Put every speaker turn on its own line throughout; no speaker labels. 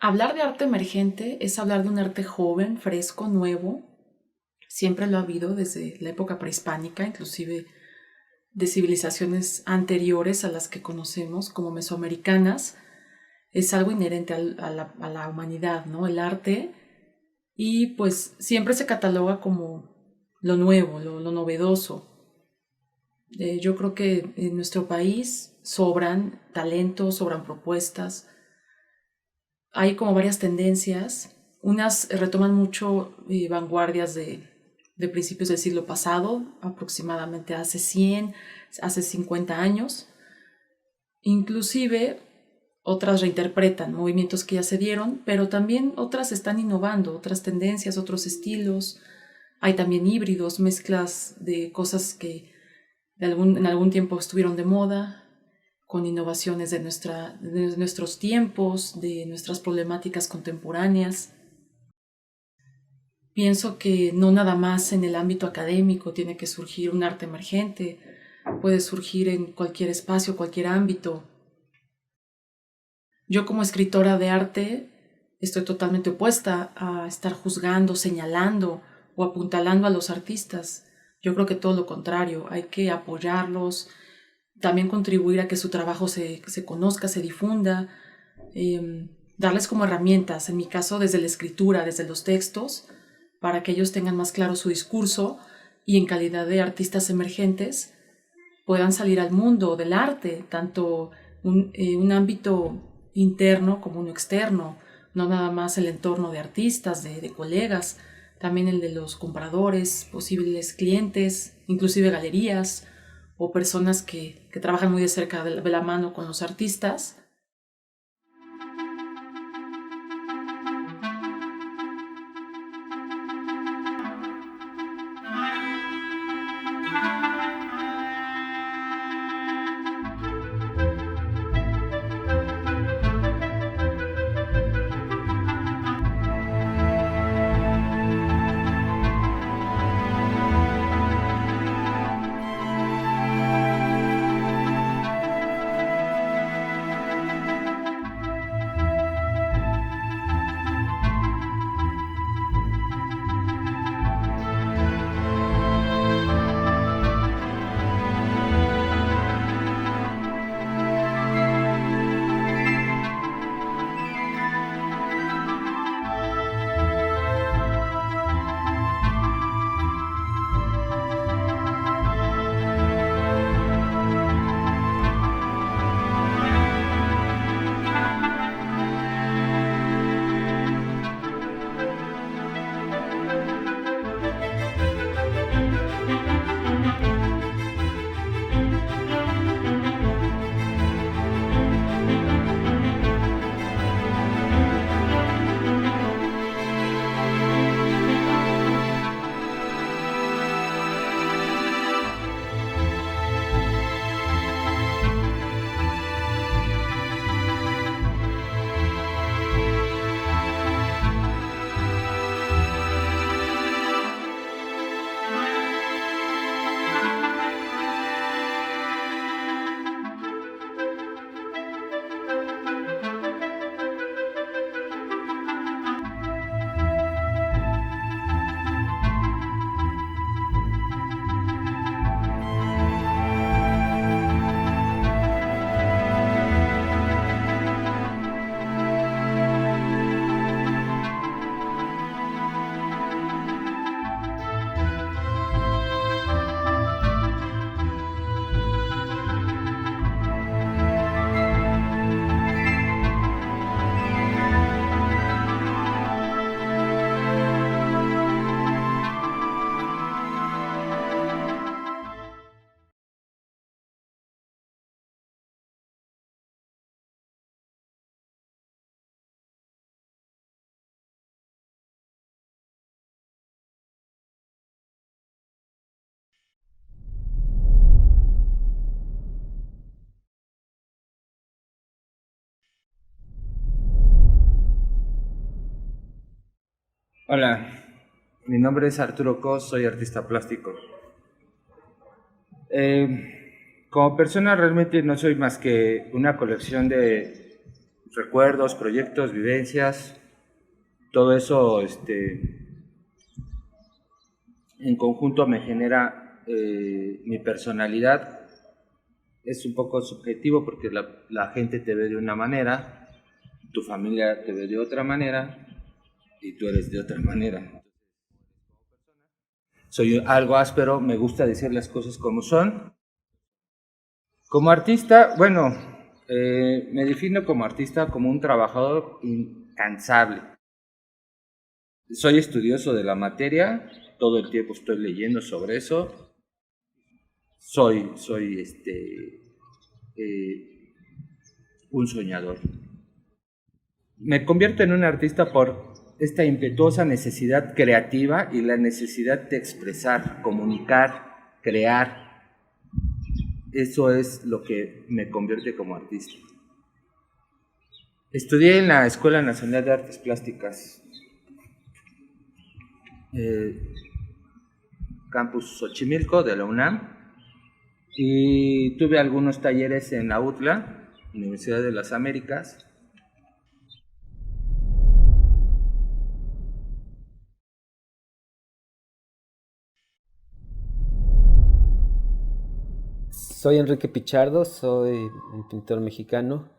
Hablar de arte emergente es hablar de un arte joven, fresco, nuevo. Siempre lo ha habido desde la época prehispánica, inclusive de civilizaciones anteriores a las que conocemos como mesoamericanas. Es algo inherente a la humanidad, ¿no? El arte. Y pues siempre se cataloga como lo nuevo, lo novedoso. Yo creo que en nuestro país sobran talentos, sobran propuestas. Hay como varias tendencias. Unas retoman mucho vanguardias de principios del siglo pasado, aproximadamente hace 100, hace 50 años. Inclusive otras reinterpretan movimientos que ya se dieron, pero también otras están innovando, otras tendencias, otros estilos. Hay también híbridos, mezclas de cosas que en algún tiempo estuvieron de moda, con innovaciones de nuestros tiempos, de nuestras problemáticas contemporáneas. Pienso que no nada más en el ámbito académico tiene que surgir un arte emergente, puede surgir en cualquier espacio, cualquier ámbito. Yo como escritora de arte estoy totalmente opuesta a estar juzgando, señalando o apuntalando a los artistas. Yo creo que todo lo contrario, hay que apoyarlos, también contribuir a que su trabajo se conozca, se difunda, darles como herramientas, en mi caso desde la escritura, desde los textos, para que ellos tengan más claro su discurso y en calidad de artistas emergentes puedan salir al mundo del arte, tanto un ámbito interno como uno externo, no nada más el entorno de artistas, de colegas, también el de los compradores, posibles clientes, inclusive galerías o personas que trabajan muy de cerca de la mano con los artistas.
Hola, mi nombre es Arturo Cos, soy artista plástico. Como persona realmente no soy más que una colección de recuerdos, proyectos, vivencias, todo eso en conjunto me genera mi personalidad. Es un poco subjetivo porque la gente te ve de una manera, tu familia te ve de otra manera y tú eres de otra manera. Soy algo áspero, me gusta decir las cosas como son. Como artista, bueno, me defino como artista como un trabajador incansable. Soy estudioso de la materia, todo el tiempo estoy leyendo sobre eso. Soy un soñador. Me convierto en un artista por esta impetuosa necesidad creativa y la necesidad de expresar, comunicar, crear. Eso es lo que me convierte como artista. Estudié en la Escuela Nacional de Artes Plásticas, Campus Xochimilco de la UNAM, y tuve algunos talleres en la UTLA, Universidad de las Américas.
Soy Enrique Pichardo, soy un pintor mexicano.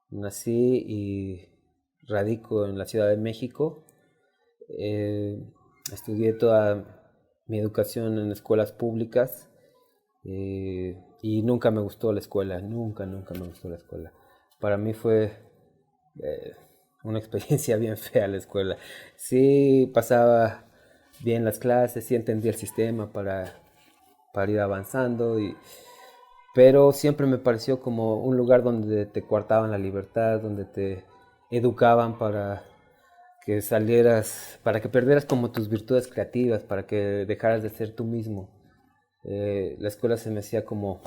Nací y radico en la Ciudad de México. Estudié toda mi educación en escuelas públicas y nunca me gustó la escuela, nunca me gustó la escuela. Para mí fue una experiencia bien fea la escuela. Sí pasaba bien las clases, sí entendía el sistema para ir avanzando, pero siempre me pareció como un lugar donde te coartaban la libertad, donde te educaban para que salieras, para que perdieras como tus virtudes creativas, para que dejaras de ser tú mismo. La escuela se me hacía como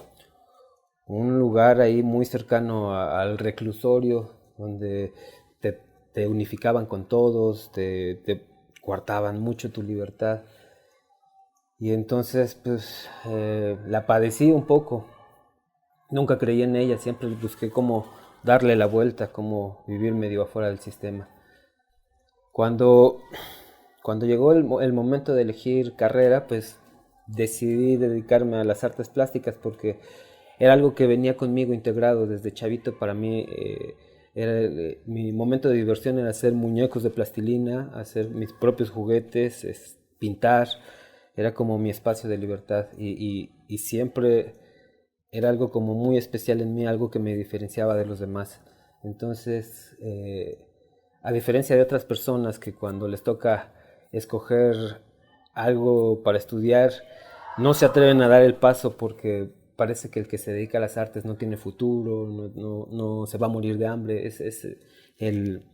un lugar ahí muy cercano al reclusorio, donde te unificaban con todos, te coartaban mucho tu libertad. Y entonces pues la padecí un poco. Nunca creí en ella, siempre busqué cómo darle la vuelta, cómo vivir medio afuera del sistema. Cuando llegó el momento de elegir carrera, pues decidí dedicarme a las artes plásticas porque era algo que venía conmigo integrado desde chavito. Para mí mi momento de diversión era hacer muñecos de plastilina, hacer mis propios juguetes, pintar. Era como mi espacio de libertad y siempre era algo como muy especial en mí, algo que me diferenciaba de los demás. Entonces, a diferencia de otras personas que cuando les toca escoger algo para estudiar, no se atreven a dar el paso porque parece que el que se dedica a las artes no tiene futuro, no se va a morir de hambre. Es el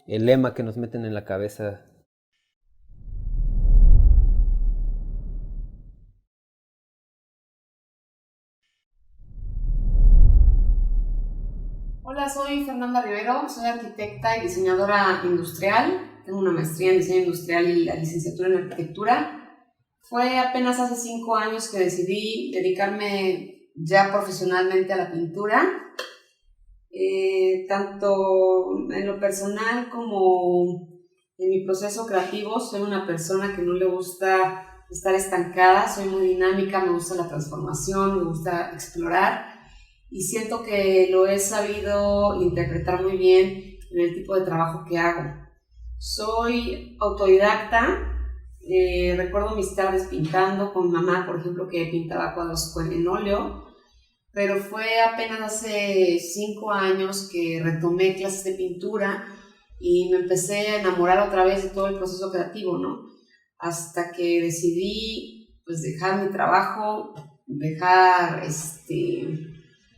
lema que nos meten en la cabeza.
Hola, soy Fernanda Rivero, soy arquitecta y diseñadora industrial. Tengo una maestría en diseño industrial y la licenciatura en arquitectura. Fue apenas hace 5 años que decidí dedicarme ya profesionalmente a la pintura, tanto en lo personal como en mi proceso creativo. Soy una persona que no le gusta estar estancada, soy muy dinámica, me gusta la transformación, me gusta explorar. Y siento que lo he sabido interpretar muy bien en el tipo de trabajo que hago. Soy autodidacta, recuerdo mis tardes pintando con mi mamá, por ejemplo, que pintaba cuadros en óleo, pero fue apenas hace 5 años que retomé clases de pintura y me empecé a enamorar otra vez de todo el proceso creativo, ¿no? Hasta que decidí pues dejar mi trabajo, dejar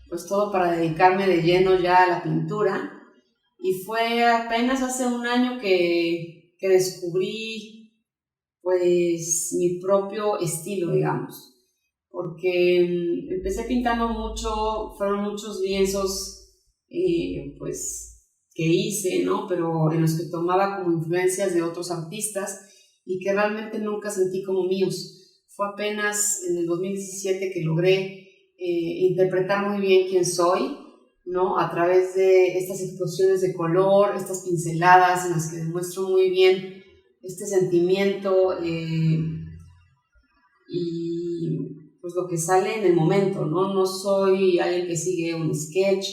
pues todo para dedicarme de lleno ya a la pintura. Y fue apenas hace 1 año que descubrí pues mi propio estilo, digamos, porque empecé pintando mucho, fueron muchos lienzos pues que hice, ¿no? Pero en los que tomaba como influencias de otros artistas y que realmente nunca sentí como míos. Fue apenas en el 2017 que logré interpretar muy bien quién soy, ¿no? A través de estas explosiones de color, estas pinceladas en las que demuestro muy bien este sentimiento y pues lo que sale en el momento, ¿no? No soy alguien que sigue un sketch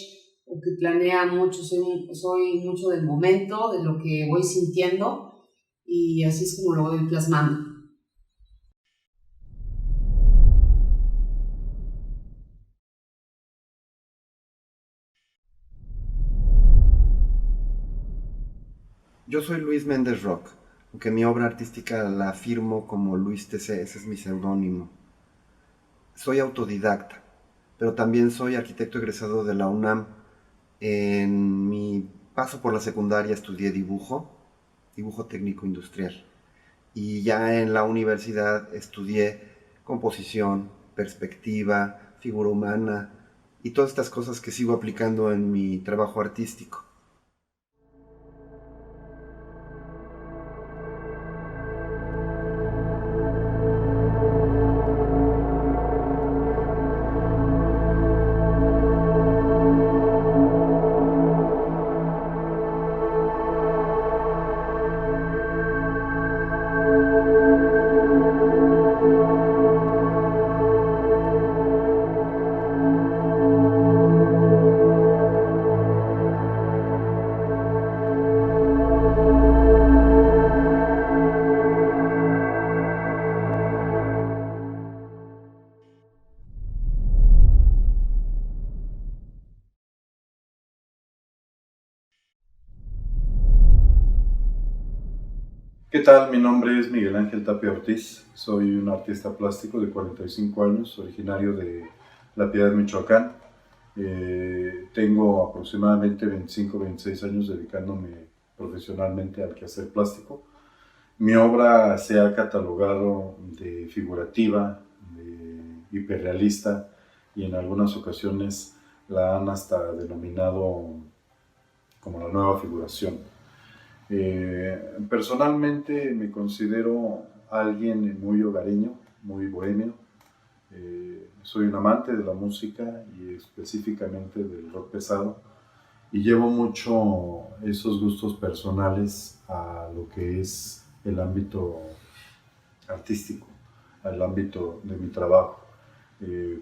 o que planea mucho, soy mucho del momento, de lo que voy sintiendo y así es como lo voy plasmando.
Yo soy Luis Méndez Rock, aunque mi obra artística la firmo como Luis TC, ese es mi seudónimo. Soy autodidacta, pero también soy arquitecto egresado de la UNAM. En mi paso por la secundaria estudié dibujo técnico industrial. Y ya en la universidad estudié composición, perspectiva, figura humana y todas estas cosas que sigo aplicando en mi trabajo artístico.
¿Qué tal? Mi nombre es Miguel Ángel Tapia Ortiz, soy un artista plástico de 45 años, originario de La Piedad, Michoacán. Tengo aproximadamente 25-26 años dedicándome profesionalmente al quehacer plástico. Mi obra se ha catalogado de figurativa, de hiperrealista y en algunas ocasiones la han hasta denominado como la nueva figuración. Personalmente me considero alguien muy hogareño, muy bohemio. Soy un amante de la música y específicamente del rock pesado y llevo mucho esos gustos personales a lo que es el ámbito artístico, al ámbito de mi trabajo.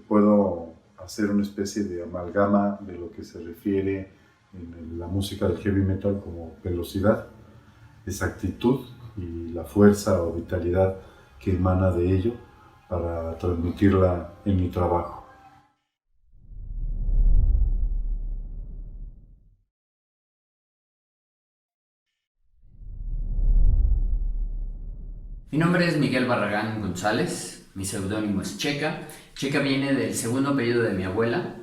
Puedo hacer una especie de amalgama de lo que se refiere en la música del heavy metal como velocidad, exactitud y la fuerza o vitalidad que emana de ello para transmitirla en mi trabajo.
Mi nombre es Miguel Barragán González, mi seudónimo es Checa. Checa viene del segundo apellido de mi abuela,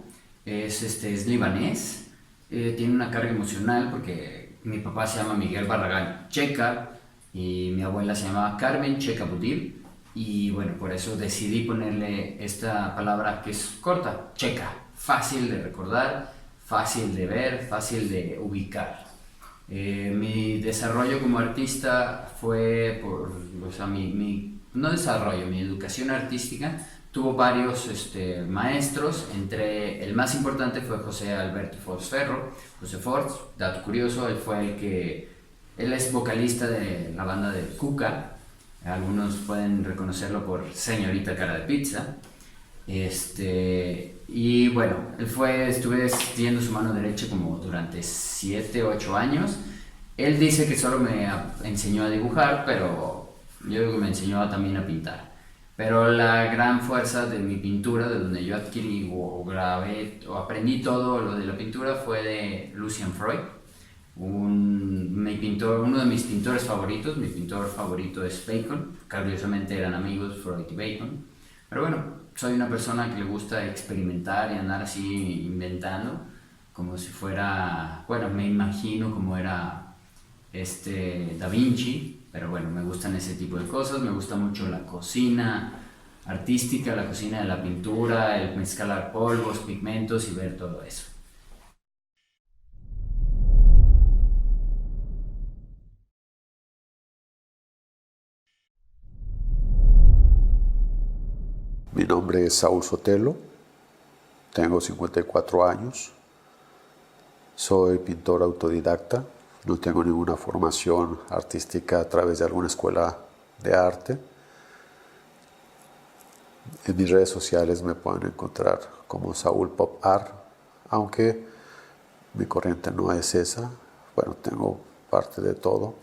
es libanés, tiene una carga emocional porque mi papá se llama Miguel Barragán Checa y mi abuela se llamaba Carmen Checa Budil y bueno, por eso decidí ponerle esta palabra que es corta, Checa, fácil de recordar, fácil de ver, fácil de ubicar. Mi desarrollo como artista fue mi educación artística tuvo varios maestros, entre el más importante fue José Alberto Forts Ferro. José Forts, dato curioso, él es vocalista de la banda de Cuca, algunos pueden reconocerlo por Señorita Cara de Pizza. Y bueno, estuve siguiendo su mano derecha como durante 7-8 años. Él dice que solo me enseñó a dibujar, pero yo digo que me enseñó también a pintar. Pero la gran fuerza de mi pintura, de donde yo adquirí o grabé o aprendí todo lo de la pintura, fue de Lucian Freud, uno de mis pintores favoritos. Mi pintor favorito es Bacon, curiosamente eran amigos Freud y Bacon. Pero bueno, soy una persona que le gusta experimentar y andar así inventando, como si fuera, bueno, me imagino como era Da Vinci, pero bueno, me gustan ese tipo de cosas, me gusta mucho la cocina artística, la cocina de la pintura, el mezclar polvos, pigmentos y ver todo eso.
Mi nombre es Saúl Sotelo, tengo 54 años, Soy pintor autodidacta, no tengo ninguna formación artística a través de alguna escuela de arte. En mis redes sociales me pueden encontrar como Saúl Pop Art, aunque mi corriente no es esa. Bueno, tengo parte de todo.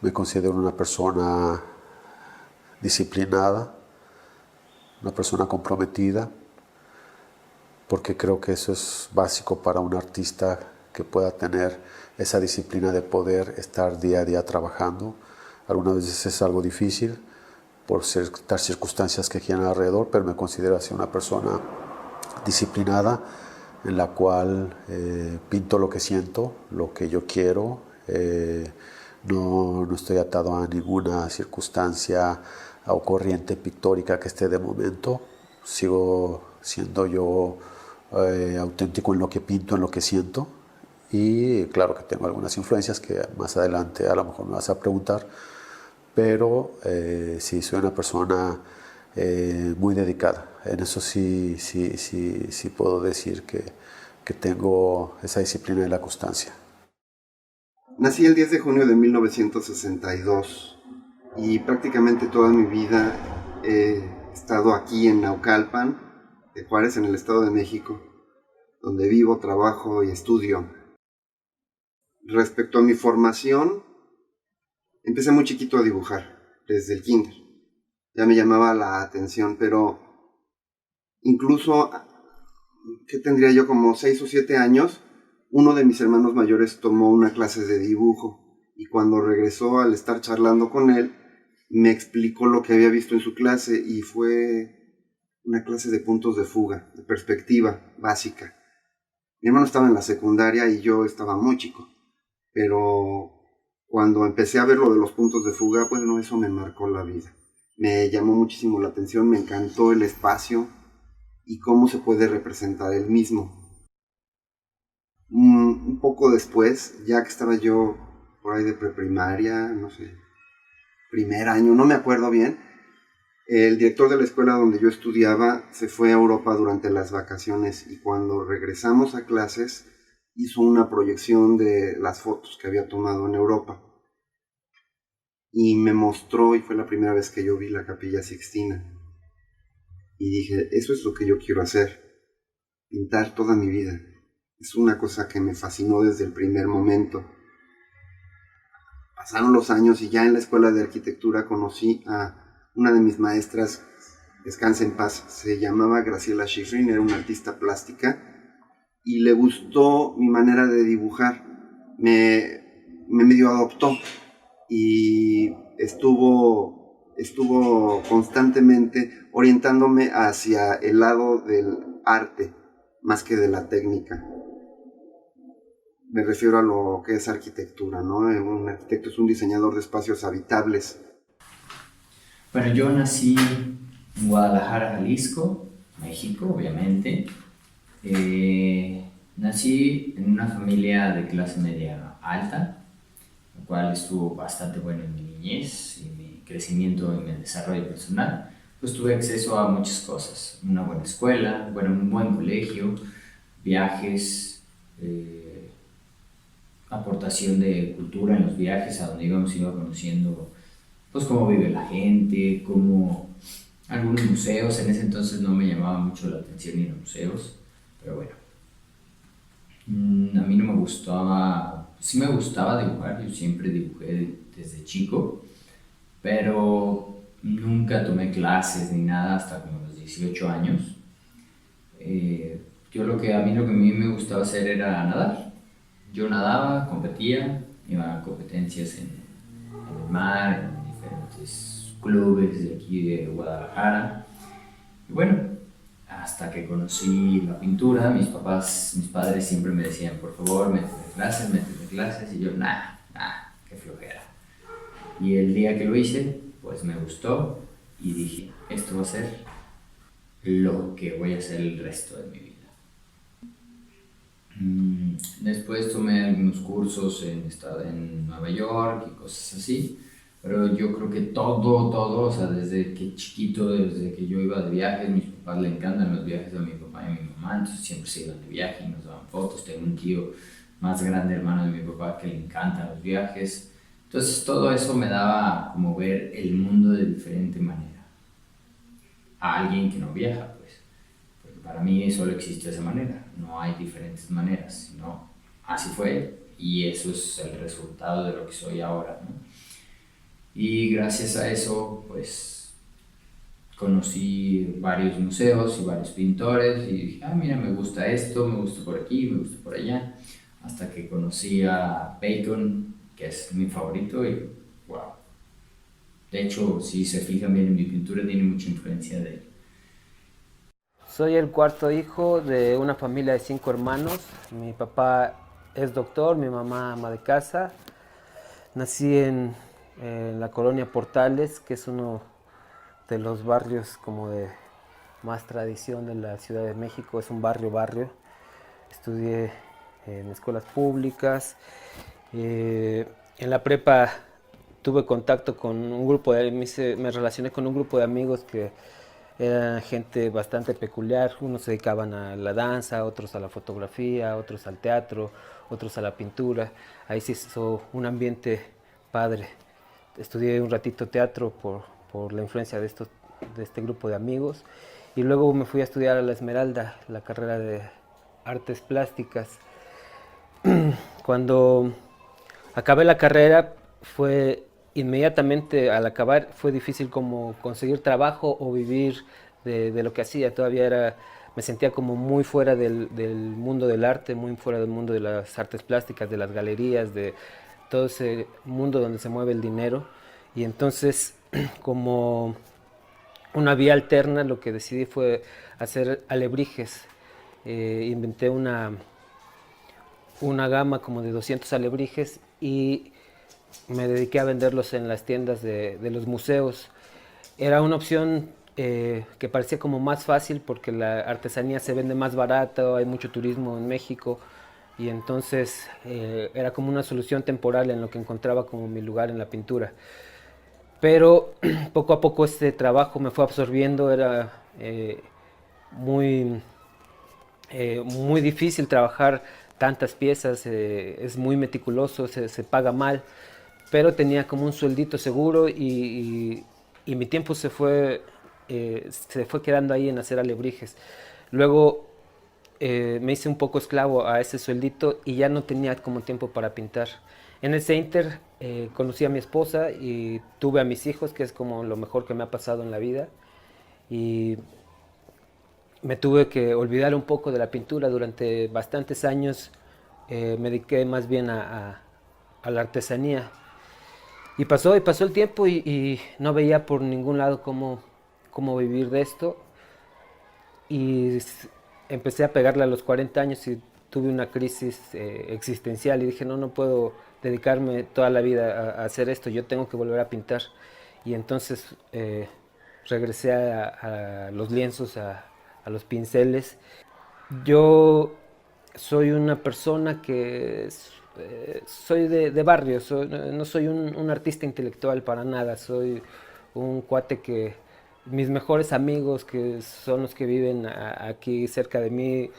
Me considero una persona disciplinada, una persona comprometida, porque creo que eso es básico para un artista que pueda tener esa disciplina de poder estar día a día trabajando. Algunas veces es algo difícil por ciertas circunstancias que giran alrededor, pero me considero así una persona disciplinada en la cual pinto lo que siento, lo que yo quiero. No estoy atado a ninguna circunstancia o corriente pictórica que esté de momento. Sigo siendo yo auténtico en lo que pinto, en lo que siento, y claro que tengo algunas influencias que más adelante a lo mejor me vas a preguntar, pero sí soy una persona muy dedicada. En eso sí puedo decir que tengo esa disciplina y la constancia.
Nací el 10 de junio de 1962 y prácticamente toda mi vida he estado aquí en Naucalpan de Juárez, en el Estado de México, donde vivo, trabajo y estudio. Respecto a mi formación, empecé muy chiquito a dibujar, desde el kinder. Ya me llamaba la atención, pero incluso, ¿qué tendría yo? Como 6 o 7 años, uno de mis hermanos mayores tomó una clase de dibujo y cuando regresó, al estar charlando con él, me explicó lo que había visto en su clase y fue una clase de puntos de fuga, de perspectiva básica. Mi hermano estaba en la secundaria y yo estaba muy chico, pero cuando empecé a ver lo de los puntos de fuga, bueno, eso me marcó la vida. Me llamó muchísimo la atención, me encantó el espacio y cómo se puede representar el mismo. Un poco después, ya que estaba yo por ahí de preprimaria, no sé, primer año, no me acuerdo bien, el director de la escuela donde yo estudiaba se fue a Europa durante las vacaciones y cuando regresamos a clases hizo una proyección de las fotos que había tomado en Europa y me mostró, y fue la primera vez que yo vi la Capilla Sixtina y dije, eso es lo que yo quiero hacer, pintar toda mi vida. Es una cosa que me fascinó desde el primer momento. Pasaron los años y ya en la escuela de arquitectura conocí a una de mis maestras, descansa en paz, se llamaba Graciela Schifrin, era una artista plástica y le gustó mi manera de dibujar. Me medio adoptó y estuvo constantemente orientándome hacia el lado del arte más que de la técnica. Me refiero a lo que es arquitectura, ¿no? Un arquitecto es un diseñador de espacios habitables.
Bueno, yo nací en Guadalajara, Jalisco, México, obviamente. Nací en una familia de clase media alta, lo cual estuvo bastante bueno en mi niñez y mi crecimiento y mi desarrollo personal. Pues tuve acceso a muchas cosas, una buena escuela, un buen colegio, viajes, aportación de cultura en los viajes a donde íbamos, iba conociendo pues cómo vive la gente, cómo algunos museos. En ese entonces no me llamaba mucho la atención ir a museos, pero bueno, a mí no me gustaba, sí me gustaba dibujar, yo siempre dibujé desde chico, pero nunca tomé clases ni nada hasta como los 18 años. A mí lo que a mí me gustaba hacer era nadar. Yo nadaba, competía, iba a competencias en el mar, en diferentes clubes de aquí de Guadalajara. Y bueno, hasta que conocí la pintura, mis padres siempre me decían, por favor, métete clases, y yo, qué flojera. Y el día que lo hice, pues me gustó y dije, esto va a ser lo que voy a hacer el resto de mi vida. Después tomé algunos cursos en Nueva York y cosas así, pero yo creo que todo, o sea, desde que chiquito, desde que yo iba de viajes, mis papás le encantan los viajes a mi papá y a mi mamá, entonces siempre se iban de viaje y nos daban fotos. Tengo un tío más grande hermano de mi papá que le encantan los viajes. Entonces todo eso me daba como ver el mundo de diferente manera. A alguien que no viaja, pues. Porque para mí solo existe esa manera, no hay diferentes maneras, sino así fue y eso es el resultado de lo que soy ahora, ¿no? Y gracias a eso, pues, conocí varios museos y varios pintores y dije, mira, me gusta esto, me gusta por aquí, me gusta por allá, hasta que conocí a Bacon, que es mi favorito y wow. De hecho, si se fijan bien en mi pintura, tiene mucha influencia de él.
Soy el cuarto hijo de una familia de 5 hermanos. Mi papá es doctor, mi mamá ama de casa. Nací en la colonia Portales, que es uno de los barrios como de más tradición de la Ciudad de México. Es un barrio. Estudié en escuelas públicas. En la prepa tuve contacto con un grupo me relacioné con un grupo de amigos que eran gente bastante peculiar. Unos se dedicaban a la danza, otros a la fotografía, otros al teatro, otros a la pintura. Ahí se hizo un ambiente padre. Estudié un ratito teatro por la influencia de este grupo de amigos. Y luego me fui a estudiar a la Esmeralda, la carrera de artes plásticas. Cuando acabé la carrera, inmediatamente al acabar fue difícil como conseguir trabajo o vivir de lo que hacía. Todavía me sentía como muy fuera del mundo del arte, muy fuera del mundo de las artes plásticas, de las galerías, de todo ese mundo donde se mueve el dinero. Y entonces, como una vía alterna, lo que decidí fue hacer alebrijes. Inventé una gama como de 200 alebrijes y me dediqué a venderlos en las tiendas de los museos. Era una opción que parecía como más fácil porque la artesanía se vende más barato, hay mucho turismo en México y entonces era como una solución temporal en lo que encontraba como mi lugar en la pintura. Pero poco a poco este trabajo me fue absorbiendo, era muy difícil trabajar tantas piezas, es muy meticuloso, se paga mal, pero tenía como un sueldito seguro y mi tiempo se fue quedando ahí en hacer alebrijes. Luego me hice un poco esclavo a ese sueldito y ya no tenía como tiempo para pintar. En ese inter conocí a mi esposa y tuve a mis hijos, que es como lo mejor que me ha pasado en la vida. Y me tuve que olvidar un poco de la pintura. Durante bastantes años me dediqué más bien a la artesanía. Y pasó el tiempo y no veía por ningún lado cómo vivir de esto. Y empecé a pegarle a los 40 años y tuve una crisis existencial y dije, no puedo dedicarme toda la vida a hacer esto, yo tengo que volver a pintar. Y entonces regresé a los lienzos, a los pinceles. Yo soy una persona que soy de barrio, no soy un artista intelectual para nada, soy un cuate que mis mejores amigos, que son los que viven aquí cerca de mí,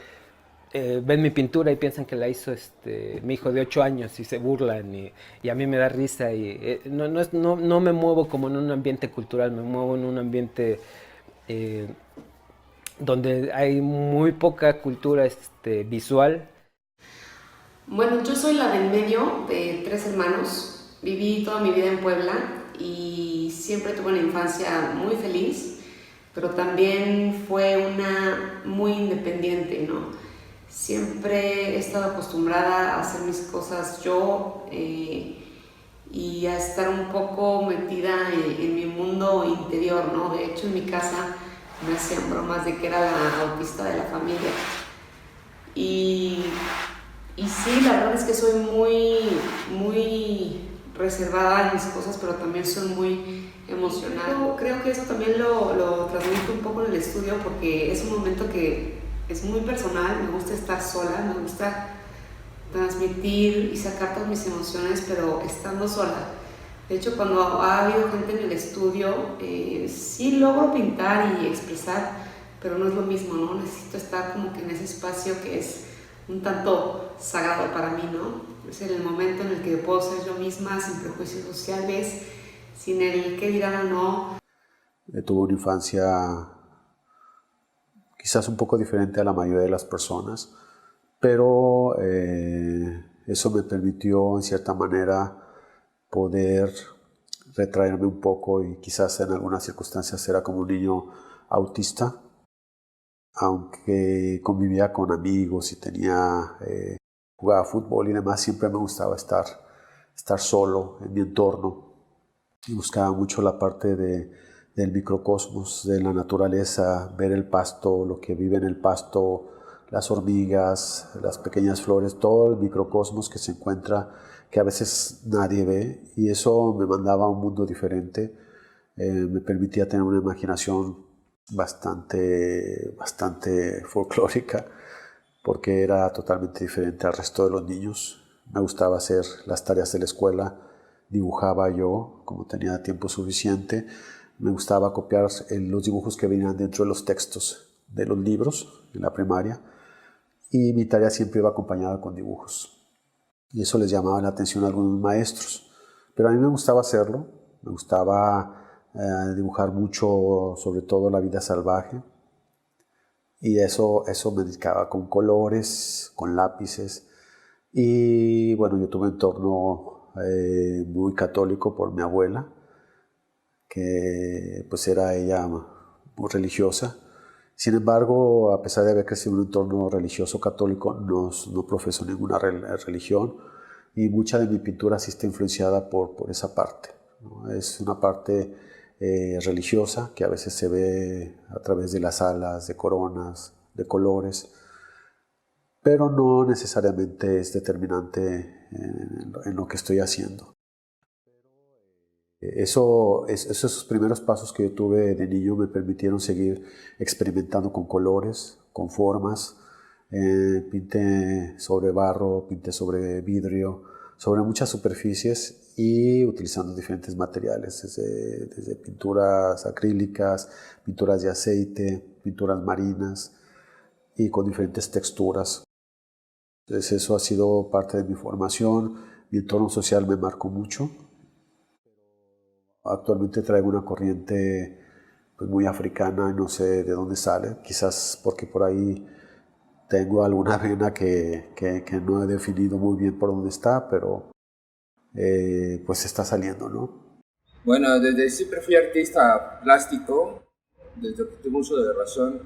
ven mi pintura y piensan que la hizo mi hijo de 8 años y se burlan y a mí me da risa y no me muevo como en un ambiente cultural, me muevo en un ambiente donde hay muy poca cultura visual.
Bueno, yo soy la del medio de 3 hermanos, viví toda mi vida en Puebla y siempre tuve una infancia muy feliz, pero también fue una muy independiente, ¿no? Siempre he estado acostumbrada a hacer mis cosas yo y a estar un poco metida en mi mundo interior, ¿no? De hecho, en mi casa me hacían bromas de que era la autista de la familia. Y sí, la verdad es que soy muy reservada en mis cosas, pero también soy muy emocional. Creo que eso también lo transmito un poco en el estudio porque es un momento que es muy personal, me gusta estar sola, me gusta transmitir y sacar todas mis emociones, pero estando sola. De hecho, cuando ha habido gente en el estudio, sí logro pintar y expresar, pero no es lo mismo, ¿no? Necesito estar como que en ese espacio que es un tanto sagrado para mí, ¿no? Es el momento en el que puedo ser yo misma sin prejuicios sociales, sin el qué dirán o no.
Tuve una infancia quizás un poco diferente a la mayoría de las personas, pero eso me permitió en cierta manera poder retraerme un poco y quizás en algunas circunstancias era como un niño autista, aunque convivía con amigos y jugaba fútbol y demás, siempre me gustaba estar solo en mi entorno y buscaba mucho la parte del microcosmos, de la naturaleza, ver el pasto, lo que vive en el pasto, las hormigas, las pequeñas flores, todo el microcosmos que se encuentra, que a veces nadie ve, y eso me mandaba a un mundo diferente, me permitía tener una imaginación bastante folclórica, porque era totalmente diferente al resto de los niños. Me gustaba hacer las tareas de la escuela, dibujaba yo, como tenía tiempo suficiente. Me gustaba copiar los dibujos que venían dentro de los textos de los libros en la primaria, y mi tarea siempre iba acompañada con dibujos. Y eso les llamaba la atención a algunos maestros. Pero a mí me gustaba hacerlo, me gustaba dibujar mucho, sobre todo la vida salvaje. Y eso me dedicaba con colores, con lápices. Y bueno, yo tuve un entorno muy católico por mi abuela, que pues era ella muy religiosa. Sin embargo, a pesar de haber crecido en un entorno religioso católico, no profeso ninguna religión, y mucha de mi pintura sí está influenciada por esa parte, ¿no? Es una parte religiosa que a veces se ve a través de las alas, de coronas, de colores, pero no necesariamente es determinante en lo que estoy haciendo. Esos primeros pasos que yo tuve de niño me permitieron seguir experimentando con colores, con formas. Pinté sobre barro, pinté sobre vidrio, sobre muchas superficies y utilizando diferentes materiales, desde pinturas acrílicas, pinturas de aceite, pinturas marinas y con diferentes texturas. Entonces eso ha sido parte de mi formación. Mi entorno social me marcó mucho. Actualmente traigo una corriente pues, muy africana y no sé de dónde sale, quizás porque por ahí tengo alguna vena que no he definido muy bien por dónde está, pero pues está saliendo, ¿no?
Bueno, desde siempre fui artista plástico, desde que tengo uso de razón.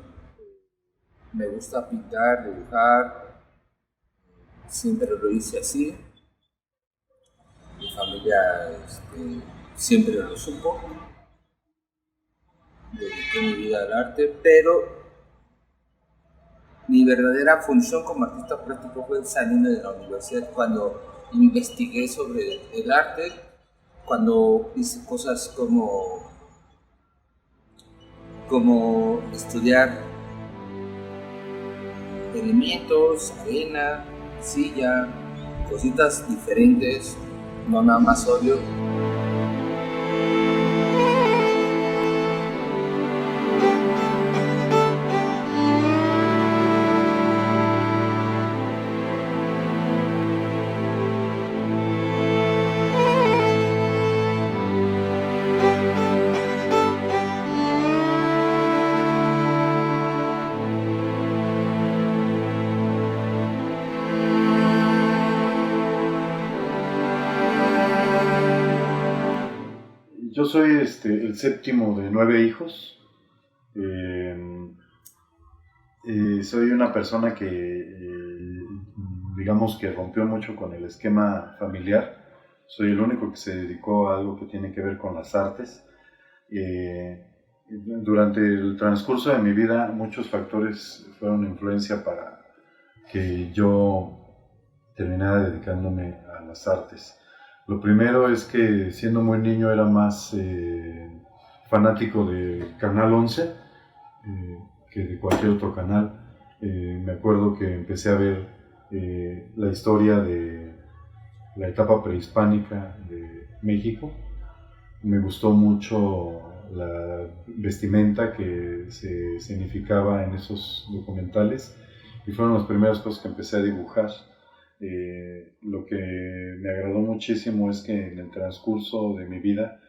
Me gusta pintar, dibujar, siempre lo hice así. Mi familia siempre lo supo. Dediqué mi vida al arte, pero mi verdadera función como artista plástico fue saliendo de la universidad, cuando investigué sobre el arte, cuando hice cosas como estudiar elementos, arena, silla, cositas diferentes, no nada más óleo.
Yo soy el séptimo de 9 hijos. Soy una persona que, digamos que rompió mucho con el esquema familiar. Soy el único que se dedicó a algo que tiene que ver con las artes. Durante el transcurso de mi vida, muchos factores fueron influencia para que yo terminara dedicándome a las artes. Lo primero es que siendo muy niño era más fanático de Canal 11 que de cualquier otro canal. Me acuerdo que empecé a ver la historia de la etapa prehispánica de México. Me gustó mucho la vestimenta que se significaba en esos documentales y fueron las primeras cosas que empecé a dibujar. Lo que me agradó muchísimo es que en el transcurso de mi vida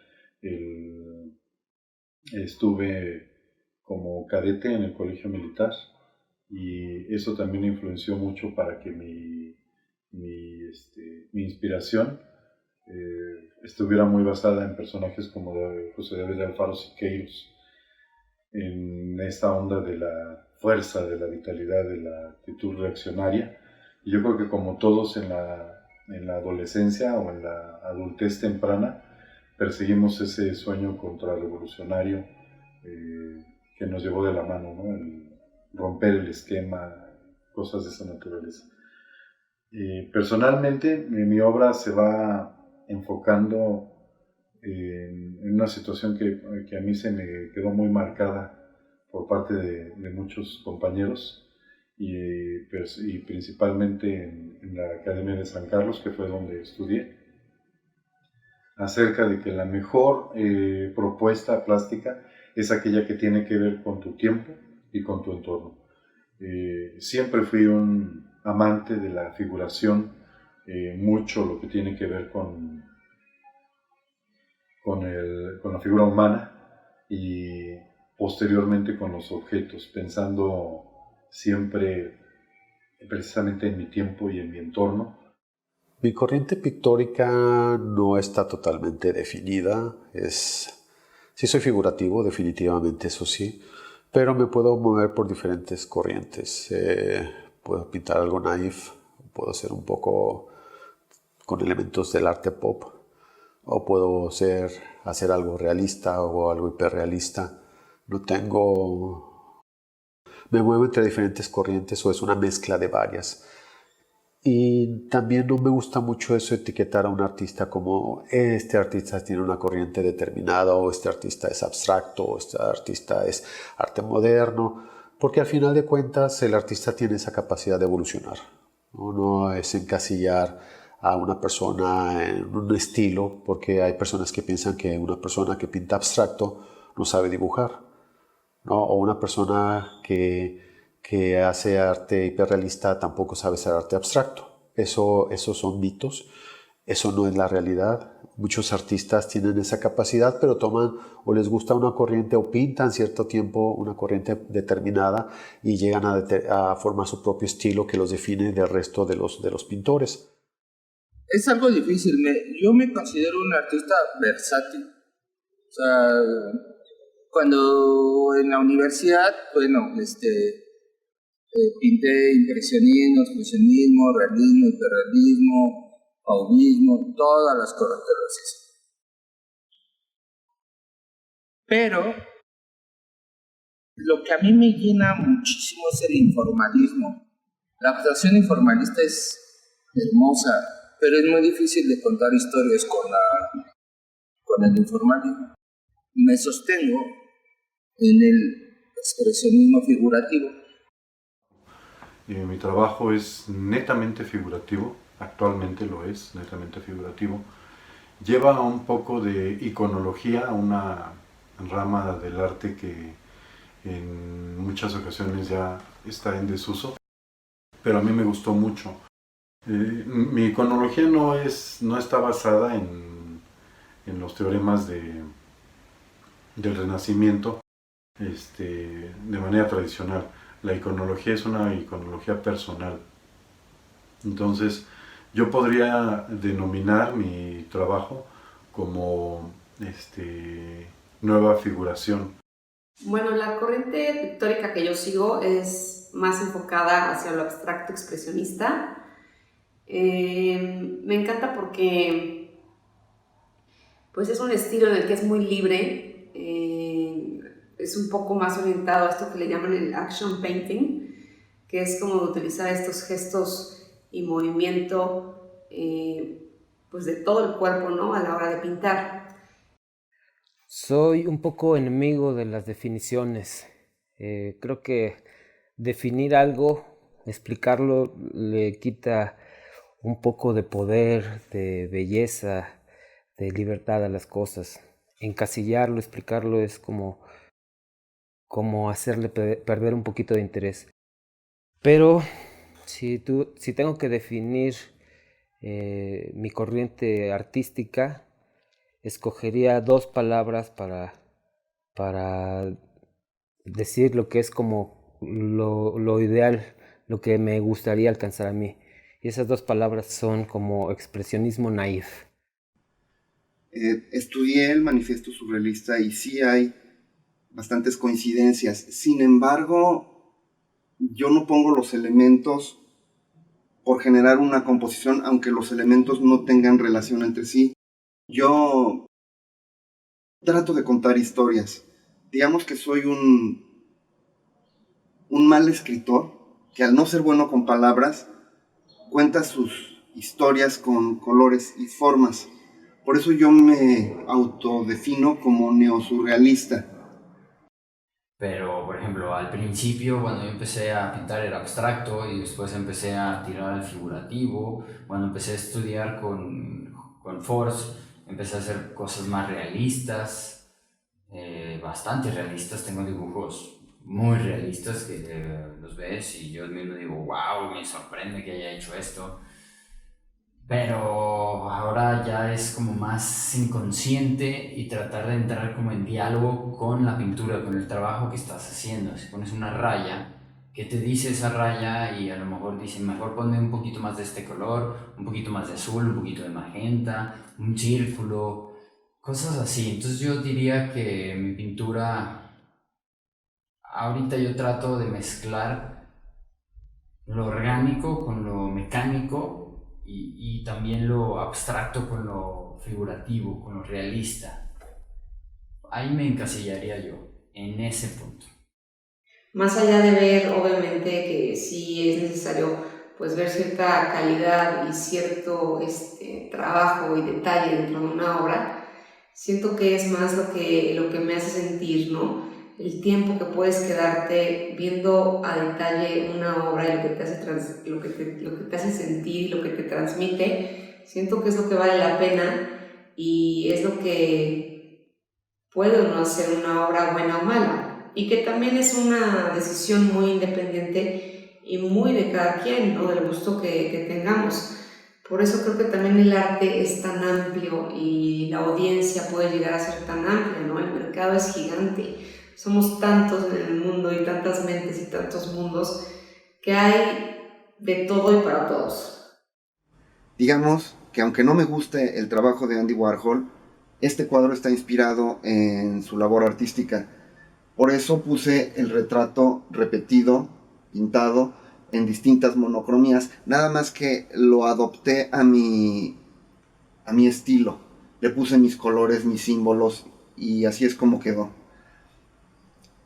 estuve como cadete en el colegio militar, y eso también influenció mucho para que mi inspiración estuviera muy basada en personajes como José David Alfaro Siqueiros, en esta onda de la fuerza, de la vitalidad, de la actitud reaccionaria. Y yo creo que como todos en la adolescencia o en la adultez temprana, perseguimos ese sueño contrarrevolucionario que nos llevó de la mano, ¿no? El romper el esquema, cosas de esa naturaleza. Personalmente, mi obra se va enfocando en una situación que a mí se me quedó muy marcada por parte de muchos compañeros, y principalmente en la Academia de San Carlos, que fue donde estudié, acerca de que la mejor propuesta plástica es aquella que tiene que ver con tu tiempo y con tu entorno. Siempre fui un amante de la figuración, mucho lo que tiene que ver con la figura humana, y posteriormente con los objetos, pensando siempre precisamente en mi tiempo y en mi entorno.
Mi corriente pictórica no está totalmente definida. Sí soy figurativo, definitivamente, eso sí, pero me puedo mover por diferentes corrientes. Puedo pintar algo naif, puedo ser un poco con elementos del arte pop, o puedo hacer algo realista o algo hiperrealista. Me muevo entre diferentes corrientes, o es una mezcla de varias. Y también no me gusta mucho eso, etiquetar a un artista como este artista tiene una corriente determinada, o este artista es abstracto, o este artista es arte moderno, porque al final de cuentas el artista tiene esa capacidad de evolucionar. No es encasillar a una persona en un estilo, porque hay personas que piensan que una persona que pinta abstracto no sabe dibujar, ¿no? O una persona que hace arte hiperrealista tampoco sabe hacer arte abstracto. Esos son mitos, eso no es la realidad. Muchos artistas tienen esa capacidad, pero toman o les gusta una corriente o pintan cierto tiempo una corriente determinada y llegan a formar su propio estilo que los define del resto de los pintores.
Es algo difícil. Yo me considero un artista versátil. O sea, cuando en la universidad, bueno, pinté impresionismo, expresionismo, realismo, hiperrealismo, fauvismo, todas las características. Pero lo que a mí me llena muchísimo es el informalismo. La abstracción informalista es hermosa, pero es muy difícil de contar historias con el informalismo. Me sostengo en el expresionismo figurativo.
Mi trabajo es netamente figurativo, actualmente lo es, netamente figurativo. Lleva un poco de iconología, una rama del arte que en muchas ocasiones ya está en desuso, pero a mí me gustó mucho. Mi iconología no está basada en los teoremas del Renacimiento de manera tradicional. La iconología es una iconología personal. Entonces, yo podría denominar mi trabajo como nueva figuración.
Bueno, la corriente pictórica que yo sigo es más enfocada hacia lo abstracto expresionista. Me encanta porque pues es un estilo en el que es muy libre. Es un poco más orientado a esto que le llaman el action painting, que es como utilizar estos gestos y movimiento pues de todo el cuerpo, ¿no?, a la hora de pintar.
Soy un poco enemigo de las definiciones. Creo que definir algo, explicarlo, le quita un poco de poder, de belleza, de libertad a las cosas. Encasillarlo, explicarlo es como hacerle perder un poquito de interés. Pero si tengo que definir mi corriente artística, escogería 2 palabras para decir lo que es como lo ideal, lo que me gustaría alcanzar a mí. Y esas 2 palabras son como expresionismo naif.
Estudié el manifiesto surrealista y sí hay bastantes coincidencias. Sin embargo, yo no pongo los elementos por generar una composición, aunque los elementos no tengan relación entre sí. Yo trato de contar historias. Digamos que soy un mal escritor, que al no ser bueno con palabras, cuenta sus historias con colores y formas. Por eso yo me autodefino como neosurrealista.
Pero, por ejemplo, al principio, cuando yo empecé a pintar era abstracto y después empecé a tirar al figurativo. Cuando empecé a estudiar con Force, empecé a hacer cosas más realistas, bastante realistas. Tengo dibujos muy realistas que los ves y yo mismo digo, wow, me sorprende que haya hecho esto. Pero ahora ya es como más inconsciente y tratar de entrar como en diálogo con la pintura, con el trabajo que estás haciendo. Si pones una raya, ¿qué te dice esa raya? Y a lo mejor dicen, mejor ponme un poquito más de este color, un poquito más de azul, un poquito de magenta, un círculo, cosas así. Entonces yo diría que mi pintura, ahorita yo trato de mezclar lo orgánico con lo mecánico y también lo abstracto con lo figurativo, con lo realista. Ahí me encasillaría yo, en ese punto.
Más allá de ver, obviamente, que sí es necesario pues ver cierta calidad y cierto trabajo y detalle dentro de una obra, siento que es más lo que me hace sentir, ¿no? El tiempo que puedes quedarte viendo a detalle una obra y lo que te hace, lo que te hace sentir, lo que te transmite, siento que es lo que vale la pena y es lo que puede o no hacer una obra buena o mala. Y que también es una decisión muy independiente y muy de cada quien, ¿no? Del gusto que tengamos. Por eso creo que también el arte es tan amplio y la audiencia puede llegar a ser tan amplia, ¿no? El mercado es gigante. Somos tantos en el mundo y tantas mentes y tantos mundos que hay de todo y para todos.
Digamos que aunque no me guste el trabajo de Andy Warhol, este cuadro está inspirado en su labor artística. Por eso puse el retrato repetido, pintado, en distintas monocromías, nada más que lo adopté a mi estilo. Le puse mis colores, mis símbolos, y así es como quedó.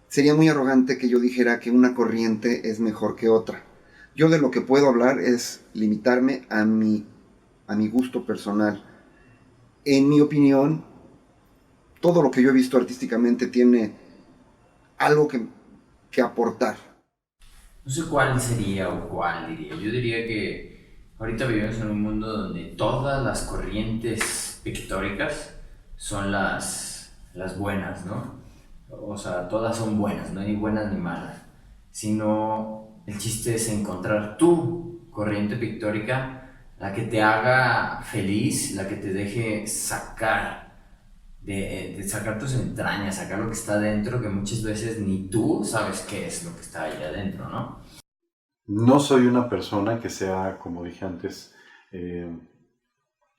Sería muy arrogante que yo dijera que una corriente es mejor que otra. Yo de lo que puedo hablar es limitarme a mi gusto personal. En mi opinión, todo lo que yo he visto artísticamente tiene algo que aportar.
No sé cuál sería o cuál diría. Yo diría que ahorita vivimos en un mundo donde todas las corrientes pictóricas son las buenas, ¿no? O sea, todas son buenas, no hay ni buenas ni malas. Sino el chiste es encontrar tu corriente pictórica, la que te haga feliz, la que te deje sacar de sacar tus entrañas, sacar lo que está dentro, que muchas veces ni tú sabes qué es lo que está ahí adentro, ¿no?
No soy una persona que sea, como dije antes,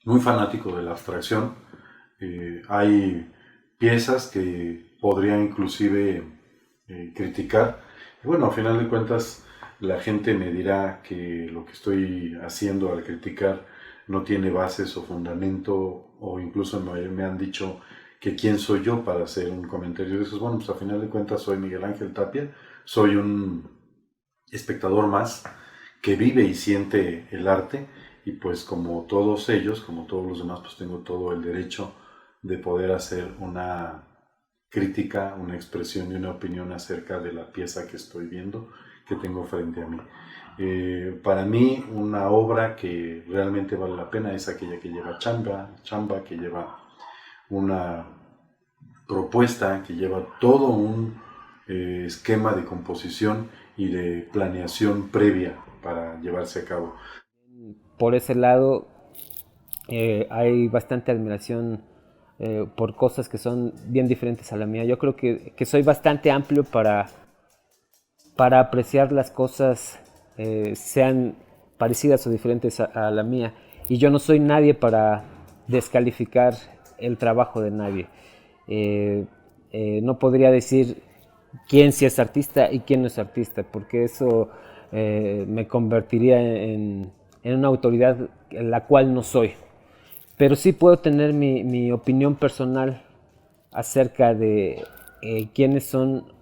muy fanático de la abstracción. Hay piezas que podría inclusive criticar. Y bueno, a final de cuentas, la gente me dirá que lo que estoy haciendo al criticar no tiene bases o fundamento, o incluso me han dicho que quién soy yo para hacer un comentario de esos. Bueno, pues a final de cuentas soy Miguel Ángel Tapia, soy un espectador más que vive y siente el arte, y pues como todos ellos, como todos los demás, pues tengo todo el derecho de poder hacer una crítica, una expresión y una opinión acerca de la pieza que estoy viendo, que tengo frente a mí. Para mí una obra que realmente vale la pena es aquella que lleva chamba, que lleva una propuesta, que lleva todo un esquema de composición y de planeación previa para llevarse a cabo.
Por ese lado, hay bastante admiración por cosas que son bien diferentes a la mía. Yo creo que soy bastante amplio para apreciar las cosas, sean parecidas o diferentes a la mía. Y yo no soy nadie para descalificar el trabajo de nadie. No podría decir quién sí es artista y quién no es artista, porque eso me convertiría en una autoridad en la cual no soy. Pero sí puedo tener mi opinión personal acerca de quiénes son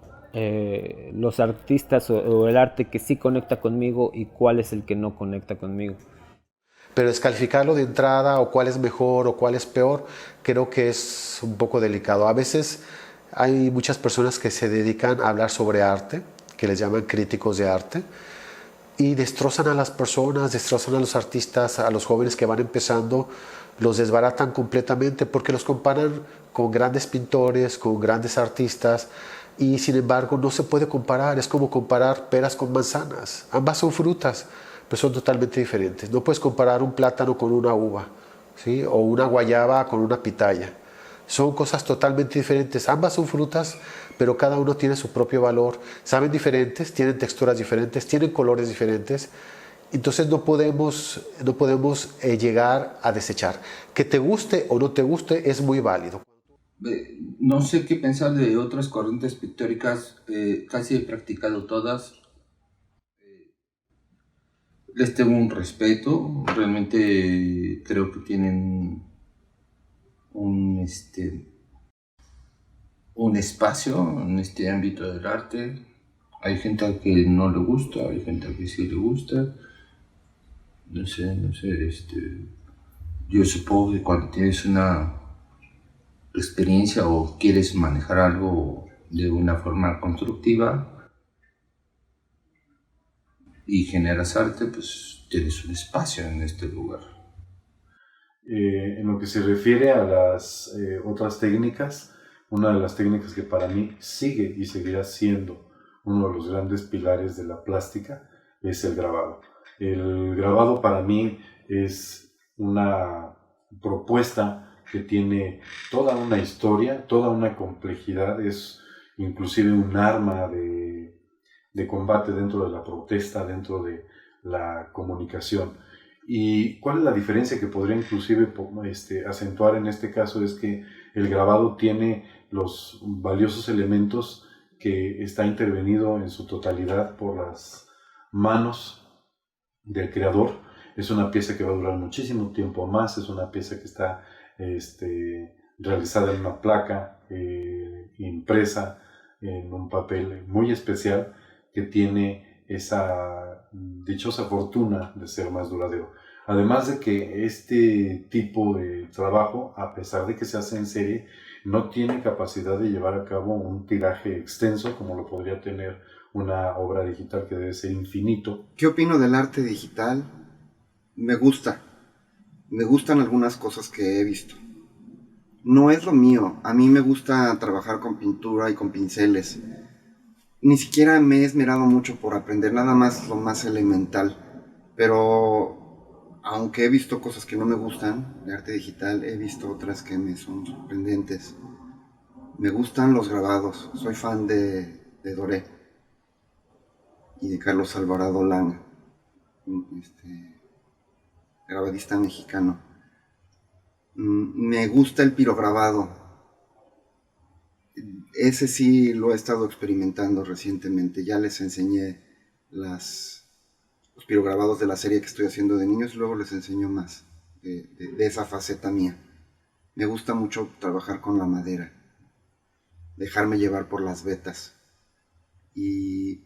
los artistas o el arte que sí conecta conmigo y cuál es el que no conecta conmigo.
Pero descalificarlo de entrada o cuál es mejor o cuál es peor, creo que es un poco delicado. A veces hay muchas personas que se dedican a hablar sobre arte, que les llaman críticos de arte, y destrozan a las personas, destrozan a los artistas, a los jóvenes que van empezando, los desbaratan completamente porque los comparan con grandes pintores, con grandes artistas, y sin embargo no se puede comparar. Es como comparar peras con manzanas. Ambas son frutas, pero son totalmente diferentes. No puedes comparar un plátano con una uva, ¿sí? O una guayaba con una pitaya. Son cosas totalmente diferentes. Ambas son frutas, pero cada uno tiene su propio valor. Saben diferentes, tienen texturas diferentes, tienen colores diferentes. Entonces no podemos llegar a desechar. Que te guste o no te guste es muy válido.
No sé qué pensar de otras corrientes pictóricas, casi he practicado todas. Les tengo un respeto, realmente creo que tienen un espacio en este ámbito del arte. Hay gente a que no le gusta, hay gente a que sí le gusta. No sé, yo supongo que cuando tienes una experiencia o quieres manejar algo de una forma constructiva y generas arte, pues tienes un espacio en este lugar.
En lo que se refiere a las otras técnicas, una de las técnicas que para mí sigue y seguirá siendo uno de los grandes pilares de la plástica es el grabado. El grabado para mí es una propuesta que tiene toda una historia, toda una complejidad, es inclusive un arma de combate dentro de la protesta, dentro de la comunicación. ¿Y cuál es la diferencia que podría inclusive acentuar en este caso? Es que el grabado tiene los valiosos elementos que está intervenido en su totalidad por las manos del creador. Es una pieza que va a durar muchísimo tiempo más, es una pieza que está realizada en una placa, impresa en un papel muy especial que tiene esa dichosa fortuna de ser más duradero. Además de que este tipo de trabajo, a pesar de que se hace en serie, no tiene capacidad de llevar a cabo un tiraje extenso como lo podría tener una obra digital que debe ser infinito.
¿Qué opino del arte digital? Me gusta. Me gustan algunas cosas que he visto. No es lo mío. A mí me gusta trabajar con pintura y con pinceles. Ni siquiera me he esmerado mucho por aprender, nada más lo más elemental. Pero aunque he visto cosas que no me gustan de arte digital, he visto otras que me son sorprendentes. Me gustan los grabados. Soy fan de Doré y de Carlos Alvarado Langa, grabadista mexicano. Me gusta el pirograbado. Ese sí lo he estado experimentando recientemente. Ya les enseñé los pirograbados de la serie que estoy haciendo de niños, luego les enseño más de esa faceta mía. Me gusta mucho trabajar con la madera, dejarme llevar por las vetas. Y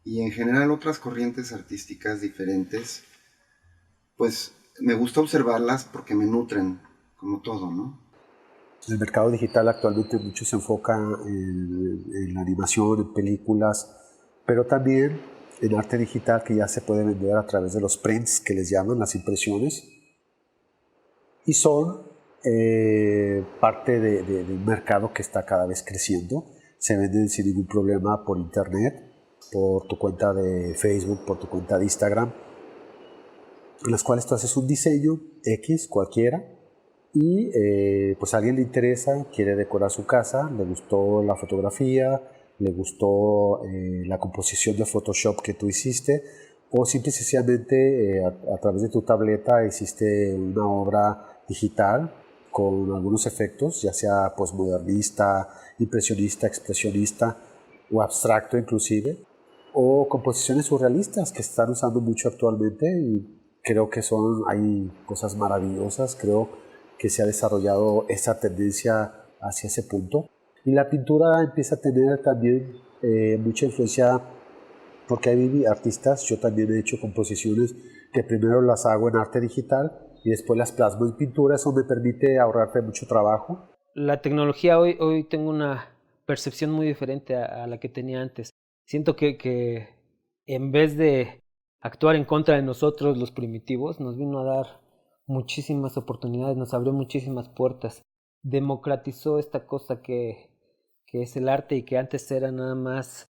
en general otras corrientes artísticas diferentes, pues me gusta observarlas porque me nutren, como todo, ¿no?
El mercado digital actualmente mucho se enfoca en la animación, en películas, pero también en arte digital que ya se puede vender a través de los prints, que les llaman las impresiones, y son parte de un mercado que está cada vez creciendo. Se venden sin ningún problema por internet. por tu cuenta de Facebook, por tu cuenta de Instagram, en las cuales tú haces un diseño X, cualquiera, y pues a alguien le interesa, quiere decorar su casa, le gustó la fotografía, le gustó la composición de Photoshop que tú hiciste, o simple y sencillamente a través de tu tableta hiciste una obra digital con algunos efectos, ya sea postmodernista, impresionista, expresionista o abstracto inclusive, o composiciones surrealistas que se están usando mucho actualmente, y creo que hay cosas maravillosas. Creo que se ha desarrollado esa tendencia hacia ese punto, y la pintura empieza a tener también mucha influencia, porque hay artistas, yo también he hecho composiciones que primero las hago en arte digital y después las plasmo en pintura. Eso me permite ahorrarte mucho trabajo.
La tecnología hoy tengo una percepción muy diferente a la que tenía antes. Siento que en vez de actuar en contra de nosotros los primitivos, nos vino a dar muchísimas oportunidades, nos abrió muchísimas puertas, democratizó esta cosa que es el arte, y que antes era nada más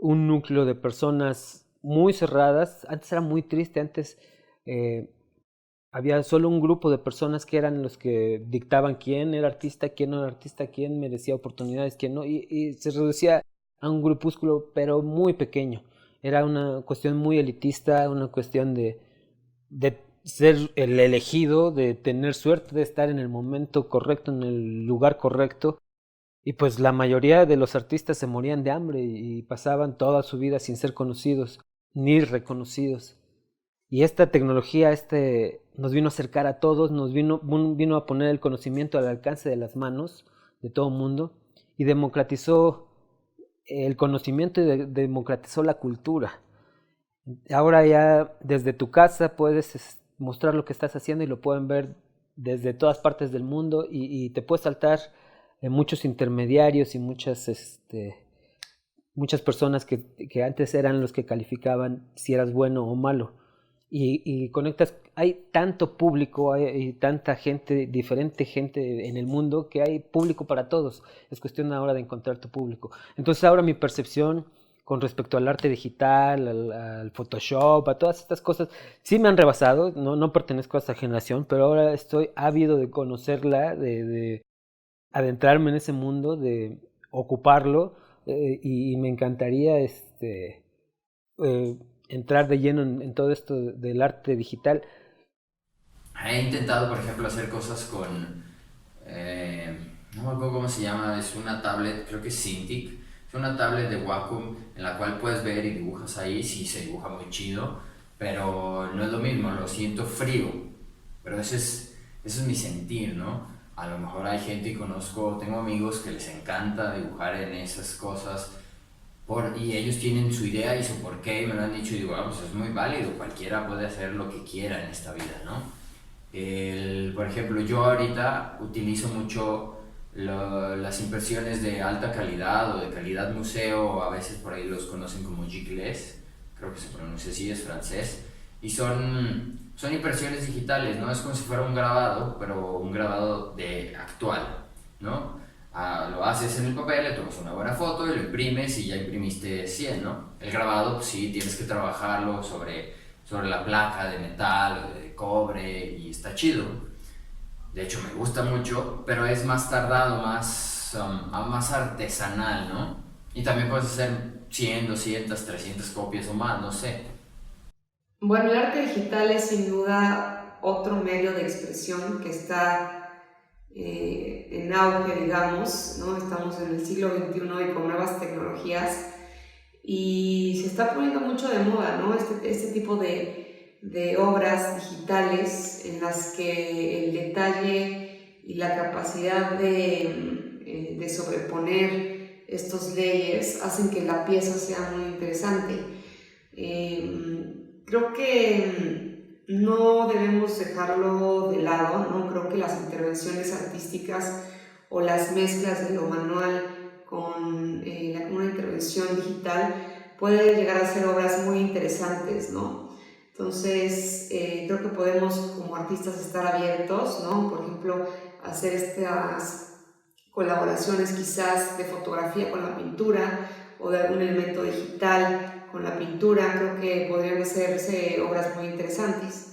un núcleo de personas muy cerradas. Antes era muy triste, antes había solo un grupo de personas que eran los que dictaban quién era artista, quién no era artista, quién merecía oportunidades, quién no, y se reducía a un grupúsculo pero muy pequeño. Era una cuestión muy elitista, una cuestión de ser el elegido, de tener suerte de estar en el momento correcto, en el lugar correcto. Y pues la mayoría de los artistas se morían de hambre y pasaban toda su vida sin ser conocidos ni reconocidos. Y esta tecnología nos vino a acercar a todos, nos vino a poner el conocimiento al alcance de las manos de todo el mundo, y democratizó el conocimiento y democratizó la cultura. Ahora ya desde tu casa puedes mostrar lo que estás haciendo, y lo pueden ver desde todas partes del mundo, y te puedes saltar muchos intermediarios y muchas personas que antes eran los que calificaban si eras bueno o malo. Y conectas, hay tanto público, hay tanta gente, diferente gente en el mundo, que hay público para todos. Es cuestión ahora de encontrar tu público. Entonces ahora mi percepción con respecto al arte digital, al Photoshop, a todas estas cosas, sí me han rebasado. No pertenezco a esa generación, pero ahora estoy ávido de conocerla, de adentrarme en ese mundo, de ocuparlo, y me encantaría entrar de lleno en todo esto del arte digital.
He intentado, por ejemplo, hacer cosas con, no me acuerdo cómo se llama, es una tablet, creo que es Cintiq, es una tablet de Wacom en la cual puedes ver y dibujas ahí. Sí, se dibuja muy chido, pero no es lo mismo, lo siento frío, pero eso es mi sentir, ¿no? A lo mejor hay gente que conozco, tengo amigos que les encanta dibujar en esas cosas, y ellos tienen su idea y su porqué, y me lo han dicho, y digo, pues es muy válido, cualquiera puede hacer lo que quiera en esta vida, ¿no? Por ejemplo, yo ahorita utilizo mucho las impresiones de alta calidad o de calidad museo, a veces por ahí los conocen como giclés, creo que se pronuncia así, es francés, y son impresiones digitales, ¿no? Es como si fuera un grabado, pero un grabado actual, ¿no? Lo haces en el papel, le tomas una buena foto y lo imprimes y ya imprimiste 100, ¿no? El grabado, pues sí, tienes que trabajarlo sobre la placa de metal o de cobre, y está chido. De hecho me gusta mucho, pero es más tardado, más artesanal, ¿no? Y también puedes hacer 100, 200, 300 copias o más, no sé.
Bueno, el arte digital es sin duda otro medio de expresión que está en auge, digamos, ¿no? Estamos en el siglo XXI y con nuevas tecnologías, y se está poniendo mucho de moda, ¿no? Este tipo de obras digitales en las que el detalle y la capacidad de sobreponer estos layers hacen que la pieza sea muy interesante. Creo que no debemos dejarlo de lado, ¿no? Creo que las intervenciones artísticas o las mezclas de lo manual con una intervención digital pueden llegar a ser obras muy interesantes, ¿no? Entonces, creo que podemos como artistas estar abiertos, ¿no? Por ejemplo, hacer estas colaboraciones quizás de fotografía con la pintura, o de algún elemento digital con la pintura. Creo que podrían hacerse obras muy interesantes.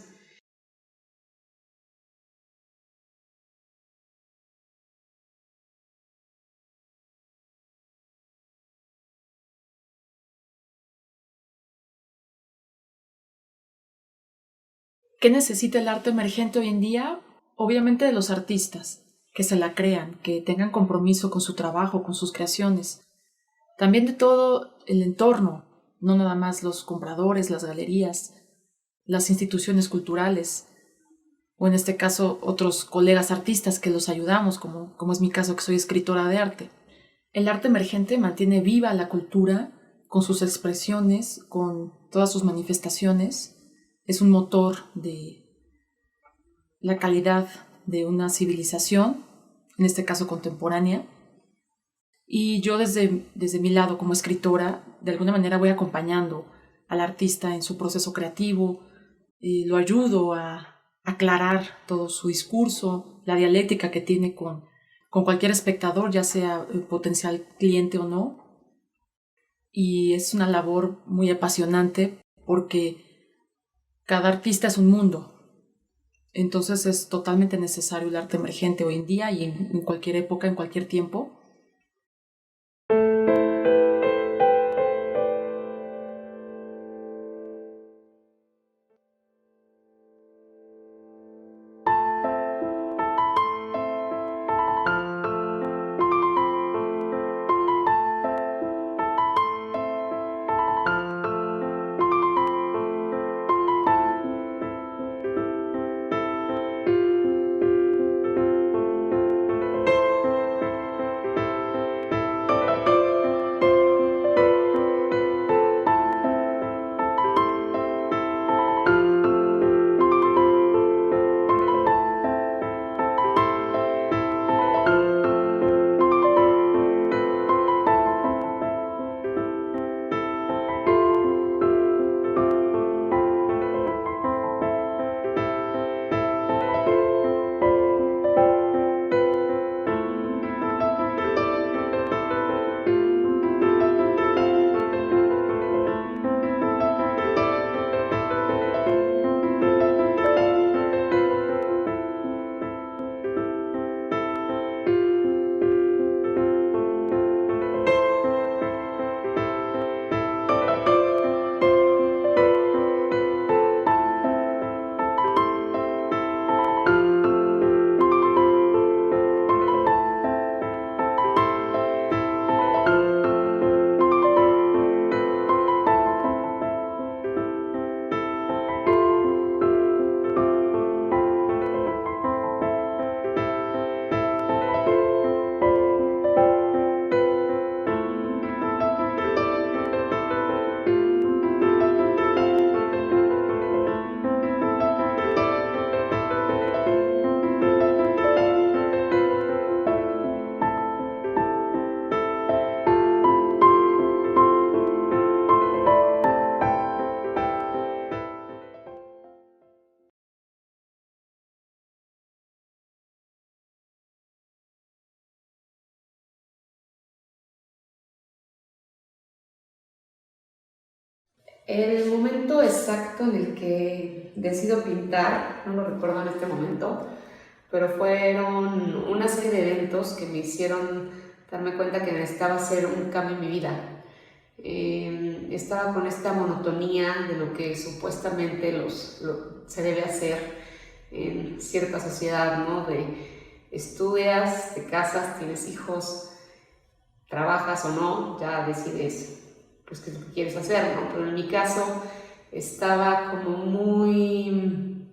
¿Qué necesita el arte emergente hoy en día? Obviamente de los artistas, que se la crean, que tengan compromiso con su trabajo, con sus creaciones. También de todo el entorno, no nada más los compradores, las galerías, las instituciones culturales, o en este caso otros colegas artistas que los ayudamos, como es mi caso que soy escritora de arte. El arte emergente mantiene viva la cultura con sus expresiones, con todas sus manifestaciones. Es un motor de la calidad de una civilización, en este caso contemporánea. Y yo desde mi lado como escritora, de alguna manera voy acompañando al artista en su proceso creativo, lo ayudo a aclarar todo su discurso, la dialéctica que tiene con cualquier espectador, ya sea potencial cliente o no. Y es una labor muy apasionante porque cada artista es un mundo. Entonces es totalmente necesario el arte emergente hoy en día y en cualquier época, en cualquier tiempo.
El momento exacto en el que decido pintar, no lo recuerdo en este momento, pero fueron una serie de eventos que me hicieron darme cuenta que necesitaba hacer un cambio en mi vida. Estaba con esta monotonía de lo que supuestamente se debe hacer en cierta sociedad, ¿no? De estudias, te casas, tienes hijos, trabajas o no, ya decides pues qué es lo que quieres hacer, ¿no? Pero en mi caso estaba como muy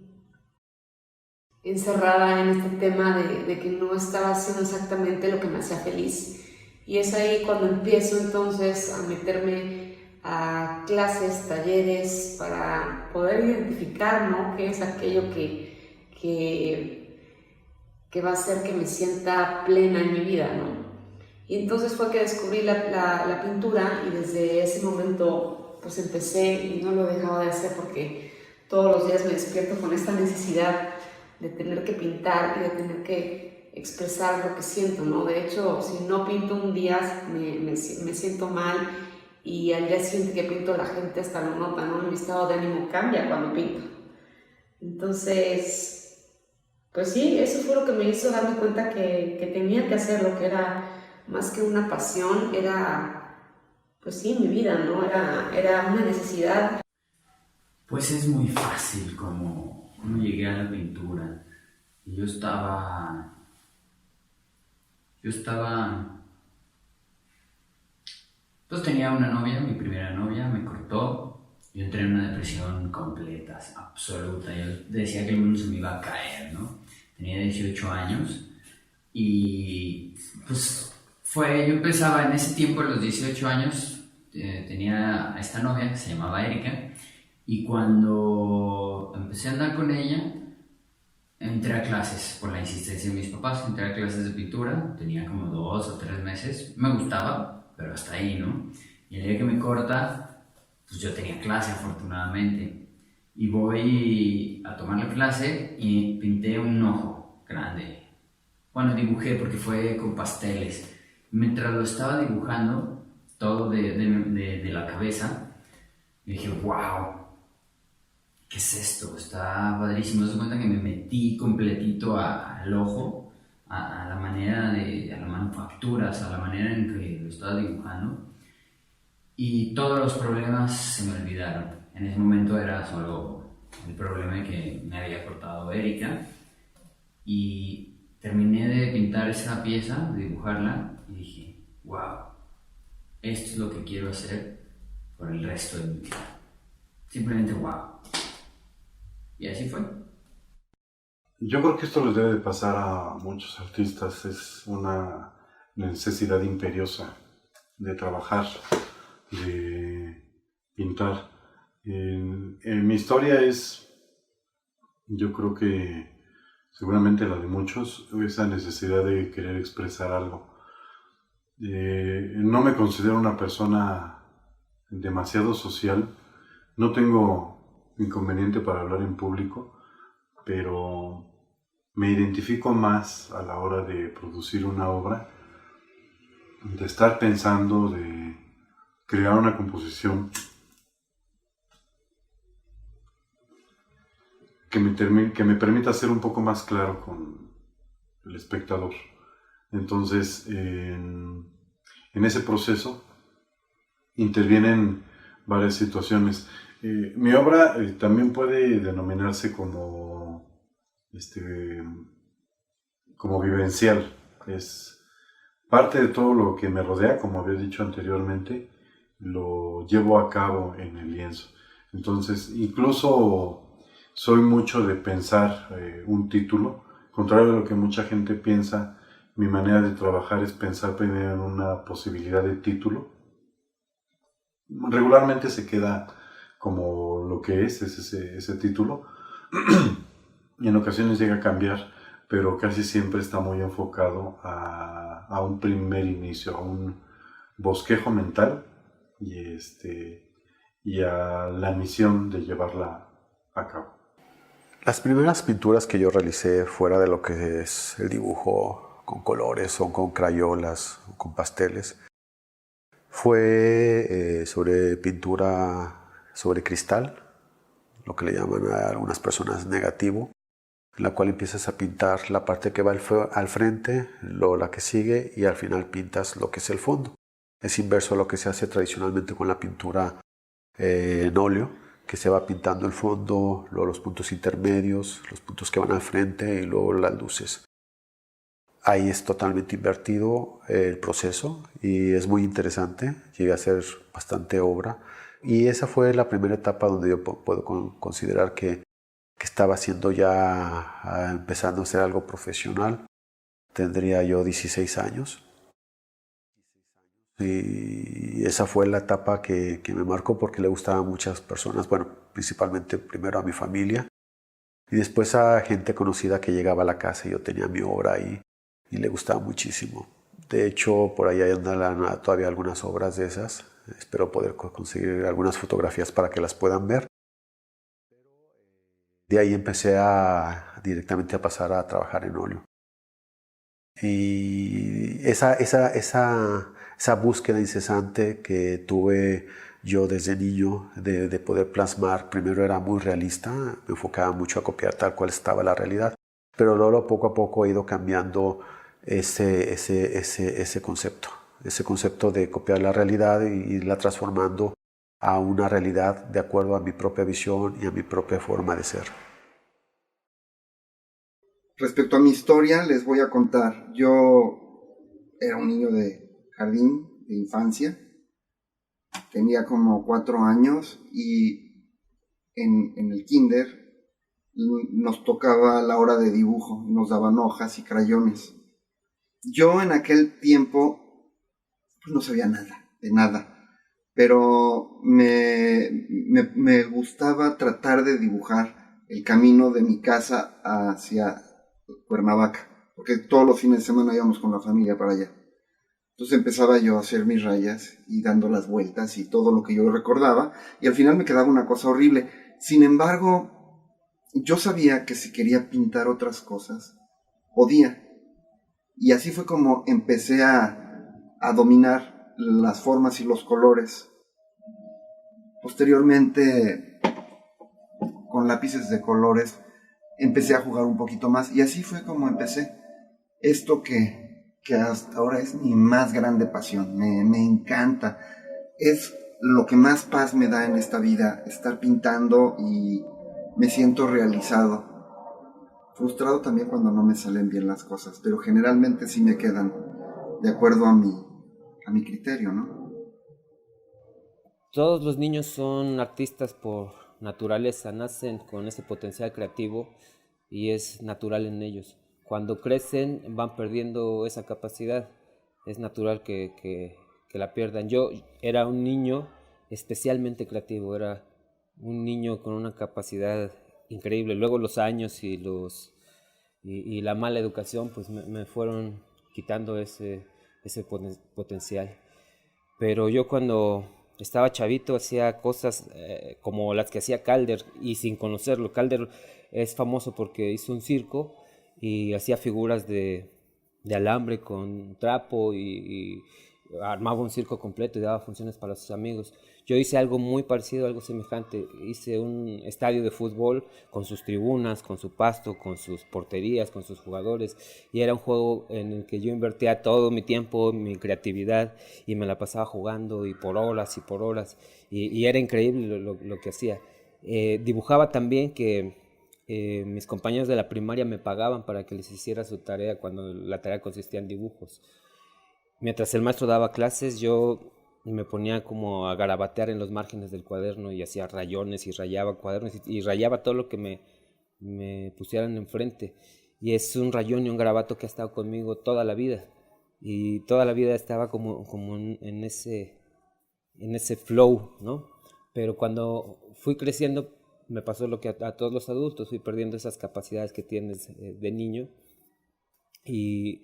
encerrada en este tema de que no estaba haciendo exactamente lo que me hacía feliz. Y es ahí cuando empiezo entonces a meterme a clases, talleres, para poder identificar, ¿no?, qué es aquello que va a hacer que me sienta plena en mi vida, ¿no? Y entonces fue que descubrí la pintura, y desde ese momento pues empecé y no lo he dejado de hacer porque todos los días me despierto con esta necesidad de tener que pintar y de tener que expresar lo que siento, ¿no? De hecho, si no pinto un día me siento mal, y al día siguiente que pinto la gente hasta lo nota, ¿no? Mi estado de ánimo cambia cuando pinto. Entonces, pues sí, eso fue lo que me hizo darme cuenta que tenía que hacer lo que era más que una pasión, era, pues sí, mi vida, ¿no? Era una necesidad.
Pues es muy fácil como llegué a la pintura. Y yo estaba, pues tenía una novia, mi primera novia, me cortó. Yo entré en una depresión completa, absoluta. Yo decía que el mundo se me iba a caer, ¿no? Tenía 18 años y pues yo empezaba en ese tiempo, a los 18 años, tenía a esta novia que se llamaba Erika, y cuando empecé a andar con ella, entré a clases por la insistencia de mis papás, entré a clases de pintura, tenía como 2 o 3 meses, me gustaba, pero hasta ahí, ¿no? Y el día que me corta, pues yo tenía clase afortunadamente, y voy a tomar la clase y pinté un ojo grande. Bueno, dibujé porque fue con pasteles. Mientras lo estaba dibujando, todo de la cabeza, y dije, wow, ¿qué es esto? Está padrísimo. Se cuenta que me metí completito al ojo, a la manera a las manufacturas, a la manera en que lo estaba dibujando. Y todos los problemas se me olvidaron. En ese momento era solo el problema de que me había cortado Erika. Y terminé de pintar esa pieza, de dibujarla, y dije, wow, esto es lo que quiero hacer por el resto de mi vida. Simplemente wow. Y así fue.
Yo creo que esto les debe de pasar a muchos artistas. Es una necesidad imperiosa de trabajar, de pintar. En mi historia yo creo que seguramente la de muchos, esa necesidad de querer expresar algo. No me considero una persona demasiado social, no tengo inconveniente para hablar en público, pero me identifico más a la hora de producir una obra, de estar pensando, de crear una composición que me permita ser un poco más claro con el espectador. Entonces, en ese proceso intervienen varias situaciones. Mi obra también puede denominarse como vivencial. Es parte de todo lo que me rodea, como había dicho anteriormente, lo llevo a cabo en el lienzo. Entonces, incluso soy mucho de pensar un título. Contrario a lo que mucha gente piensa, mi manera de trabajar es pensar primero en una posibilidad de título. Regularmente se queda como lo que es ese título. Y en ocasiones llega a cambiar, pero casi siempre está muy enfocado a un primer inicio, a un bosquejo mental y a la misión de llevarla a cabo.
Las primeras pinturas que yo realicé fuera de lo que es el dibujo con colores o con crayolas o con pasteles fue sobre pintura sobre cristal, lo que le llaman a algunas personas negativo, en la cual empiezas a pintar la parte que va al frente, luego la que sigue y al final pintas lo que es el fondo. Es inverso a lo que se hace tradicionalmente con la pintura en óleo, que se va pintando el fondo, luego los puntos intermedios, los puntos que van al frente y luego las luces. Ahí es totalmente invertido el proceso y es muy interesante, llegué a hacer bastante obra y esa fue la primera etapa donde yo puedo considerar que estaba haciendo ya, empezando a hacer algo profesional. Tendría yo 16 años. Y esa fue la etapa que me marcó porque le gustaba a muchas personas, bueno, principalmente primero a mi familia y después a gente conocida que llegaba a la casa y yo tenía mi obra ahí y le gustaba muchísimo. De hecho, por ahí andan todavía algunas obras de esas. Espero poder conseguir algunas fotografías para que las puedan ver. De ahí empecé directamente a pasar a trabajar en óleo. Y esa búsqueda incesante que tuve yo desde niño de poder plasmar, primero era muy realista, me enfocaba mucho a copiar tal cual estaba la realidad, pero luego poco a poco he ido cambiando ese concepto de copiar la realidad y irla transformando a una realidad de acuerdo a mi propia visión y a mi propia forma de ser.
Respecto a mi historia, les voy a contar. Yo era un niño de jardín, de infancia. Tenía como 4 años y en el kinder nos tocaba la hora de dibujo. Nos daban hojas y crayones. Yo en aquel tiempo pues no sabía nada, de nada. Pero me gustaba tratar de dibujar el camino de mi casa hacia Cuernavaca, porque todos los fines de semana íbamos con la familia para allá. Entonces empezaba yo a hacer mis rayas y dando las vueltas y todo lo que yo recordaba, y al final me quedaba una cosa horrible. Sin embargo, yo sabía que si quería pintar otras cosas, podía. Y así fue como empecé a dominar las formas y los colores. Posteriormente, con lápices de colores, empecé a jugar un poquito más y así fue como empecé esto que hasta ahora es mi más grande pasión. Me encanta, es lo que más paz me da en esta vida, estar pintando, y me siento realizado. Frustrado también cuando no me salen bien las cosas, pero generalmente sí me quedan de acuerdo a mi criterio, ¿no?
Todos los niños son artistas por naturaleza, nacen con ese potencial creativo y es natural en ellos. Cuando crecen van perdiendo esa capacidad, es natural que la pierdan. Yo era un niño especialmente creativo, era un niño con una capacidad increíble. Luego los años y la mala educación pues me fueron quitando ese potencial. Pero yo cuando estaba chavito hacía cosas como las que hacía Calder, y sin conocerlo. Calder es famoso porque hizo un circo y hacía figuras de alambre con trapo y armaba un circo completo y daba funciones para sus amigos. Yo hice algo muy parecido, algo semejante. Hice un estadio de fútbol con sus tribunas, con su pasto, con sus porterías, con sus jugadores. Y era un juego en el que yo invertía todo mi tiempo, mi creatividad, y me la pasaba jugando y por horas y por horas. Y era increíble lo que hacía. Dibujaba también que mis compañeros de la primaria me pagaban para que les hiciera su tarea cuando la tarea consistía en dibujos. Mientras el maestro daba clases, yo me ponía como a garabatear en los márgenes del cuaderno y hacía rayones y rayaba cuadernos y rayaba todo lo que me pusieran enfrente. Y es un rayón y un garabato que ha estado conmigo toda la vida. Y toda la vida estaba como en ese flow, ¿no? Pero cuando fui creciendo me pasó lo que a todos los adultos, fui perdiendo esas capacidades que tienes de niño y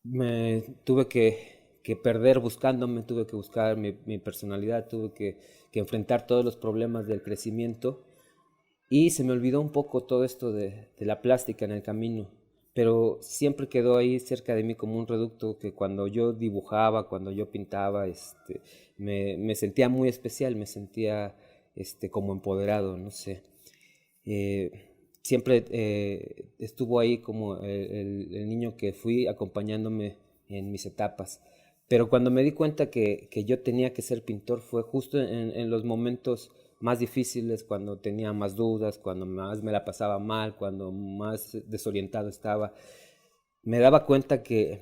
me tuve que perder buscándome, tuve que buscar mi personalidad, tuve que enfrentar todos los problemas del crecimiento y se me olvidó un poco todo esto de la plástica en el camino, pero siempre quedó ahí cerca de mí como un reducto que cuando yo dibujaba, cuando yo pintaba, me sentía muy especial, me sentía como empoderado, no sé. Siempre estuvo ahí como el niño que fui acompañándome en mis etapas. Pero cuando me di cuenta que yo tenía que ser pintor fue justo en los momentos más difíciles, cuando tenía más dudas, cuando más me la pasaba mal, cuando más desorientado estaba. Me daba cuenta que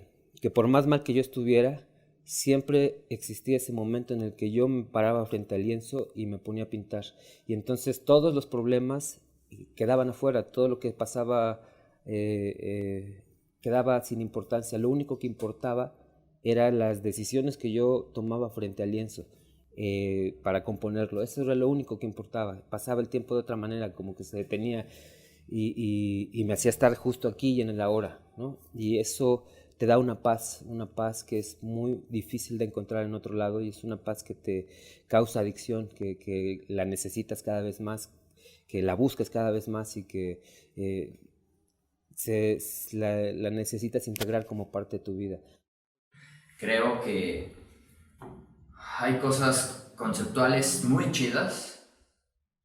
por más mal que yo estuviera, siempre existía ese momento en el que yo me paraba frente al lienzo y me ponía a pintar. Y entonces todos los problemas quedaban afuera, todo lo que pasaba quedaba sin importancia. Lo único que importaba eran las decisiones que yo tomaba frente al lienzo para componerlo. Eso era lo único que importaba. Pasaba el tiempo de otra manera, como que se detenía y me hacía estar justo aquí y en el ahora, ¿no? Y eso te da una paz que es muy difícil de encontrar en otro lado, y es una paz que te causa adicción, que la necesitas cada vez más, que la buscas cada vez más y que la necesitas integrar como parte de tu vida.
Creo que hay cosas conceptuales muy chidas,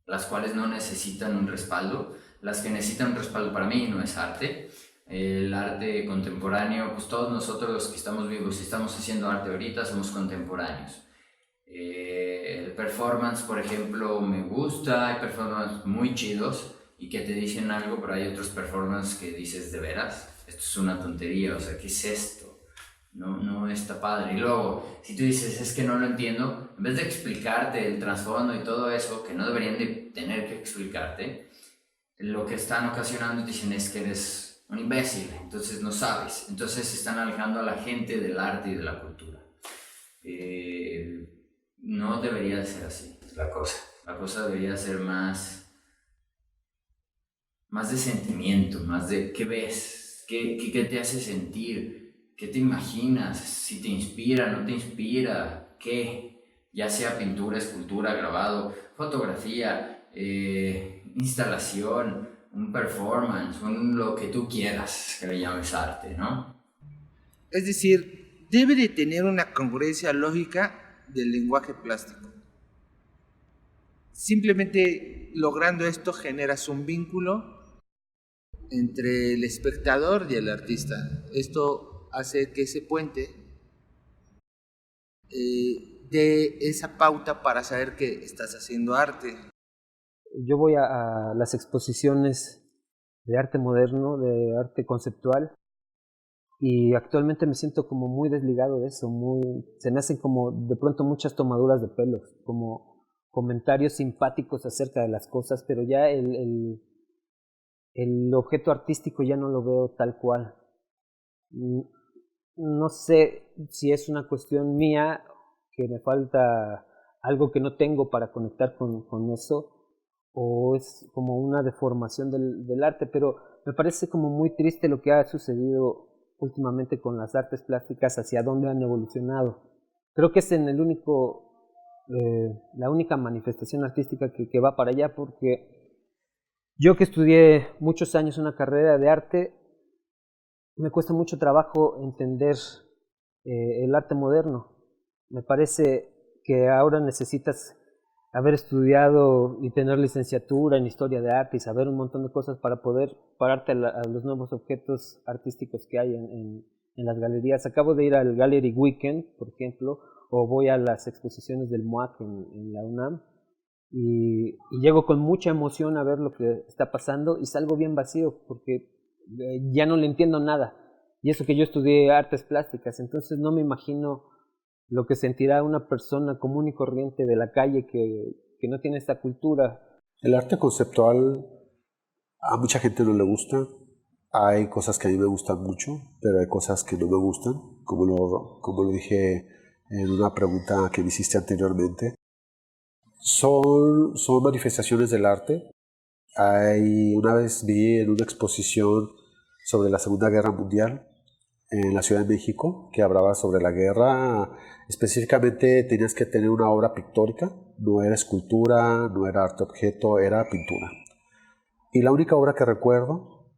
las cuales no necesitan un respaldo. Las que necesitan un respaldo para mí no es arte. El arte contemporáneo, pues todos nosotros los que estamos vivos y estamos haciendo arte ahorita somos contemporáneos. El performance, por ejemplo, me gusta, hay performances muy chidos y que te dicen algo, pero hay otros performances que dices, de veras, esto es una tontería, o sea, ¿qué es esto? No está padre. Y luego, si tú dices, es que no lo entiendo, en vez de explicarte el trasfondo y todo eso, que no deberían de tener que explicarte, lo que están ocasionando dicen es que eres un imbécil, entonces no sabes. Entonces están alejando a la gente del arte y de la cultura. No debería de ser así la cosa. La cosa debería ser más de sentimiento, más de qué ves, qué te hace sentir. ¿Qué te imaginas? Si te inspira, no te inspira, ¿qué? Ya sea pintura, escultura, grabado, fotografía, instalación, un performance, lo que tú quieras que le llames arte, ¿no?
Es decir, debe de tener una congruencia lógica del lenguaje plástico. Simplemente logrando esto generas un vínculo entre el espectador y el artista. Esto hace que ese puente dé esa pauta para saber que estás haciendo arte.
Yo voy a las exposiciones de arte moderno, de arte conceptual, y actualmente me siento como muy desligado de eso, se me hacen como de pronto muchas tomaduras de pelos, como comentarios simpáticos acerca de las cosas, pero ya el objeto artístico ya no lo veo tal cual. No sé si es una cuestión mía, que me falta algo que no tengo para conectar con eso, o es como una deformación del arte, pero me parece como muy triste lo que ha sucedido últimamente con las artes plásticas, hacia dónde han evolucionado. Creo que es la única manifestación artística que va para allá, porque yo que estudié muchos años una carrera de arte, me cuesta mucho trabajo entender el arte moderno. Me parece que ahora necesitas haber estudiado y tener licenciatura en historia de arte y saber un montón de cosas para poder pararte a los nuevos objetos artísticos que hay en las galerías. Acabo de ir al Gallery Weekend, por ejemplo, o voy a las exposiciones del MUAC en la UNAM, y llego con mucha emoción a ver lo que está pasando y salgo bien vacío porque ya no le entiendo nada. Y eso que yo estudié artes plásticas, entonces no me imagino lo que sentirá una persona común y corriente de la calle que no tiene esta cultura.
El arte conceptual a mucha gente no le gusta. Hay cosas que a mí me gustan mucho, pero hay cosas que no me gustan, como lo dije en una pregunta que me hiciste anteriormente. Son manifestaciones del arte. Una vez vi en una exposición sobre la Segunda Guerra Mundial en la Ciudad de México, que hablaba sobre la guerra. Específicamente tenías que tener una obra pictórica, no era escultura, no era arte objeto, era pintura. Y la única obra que recuerdo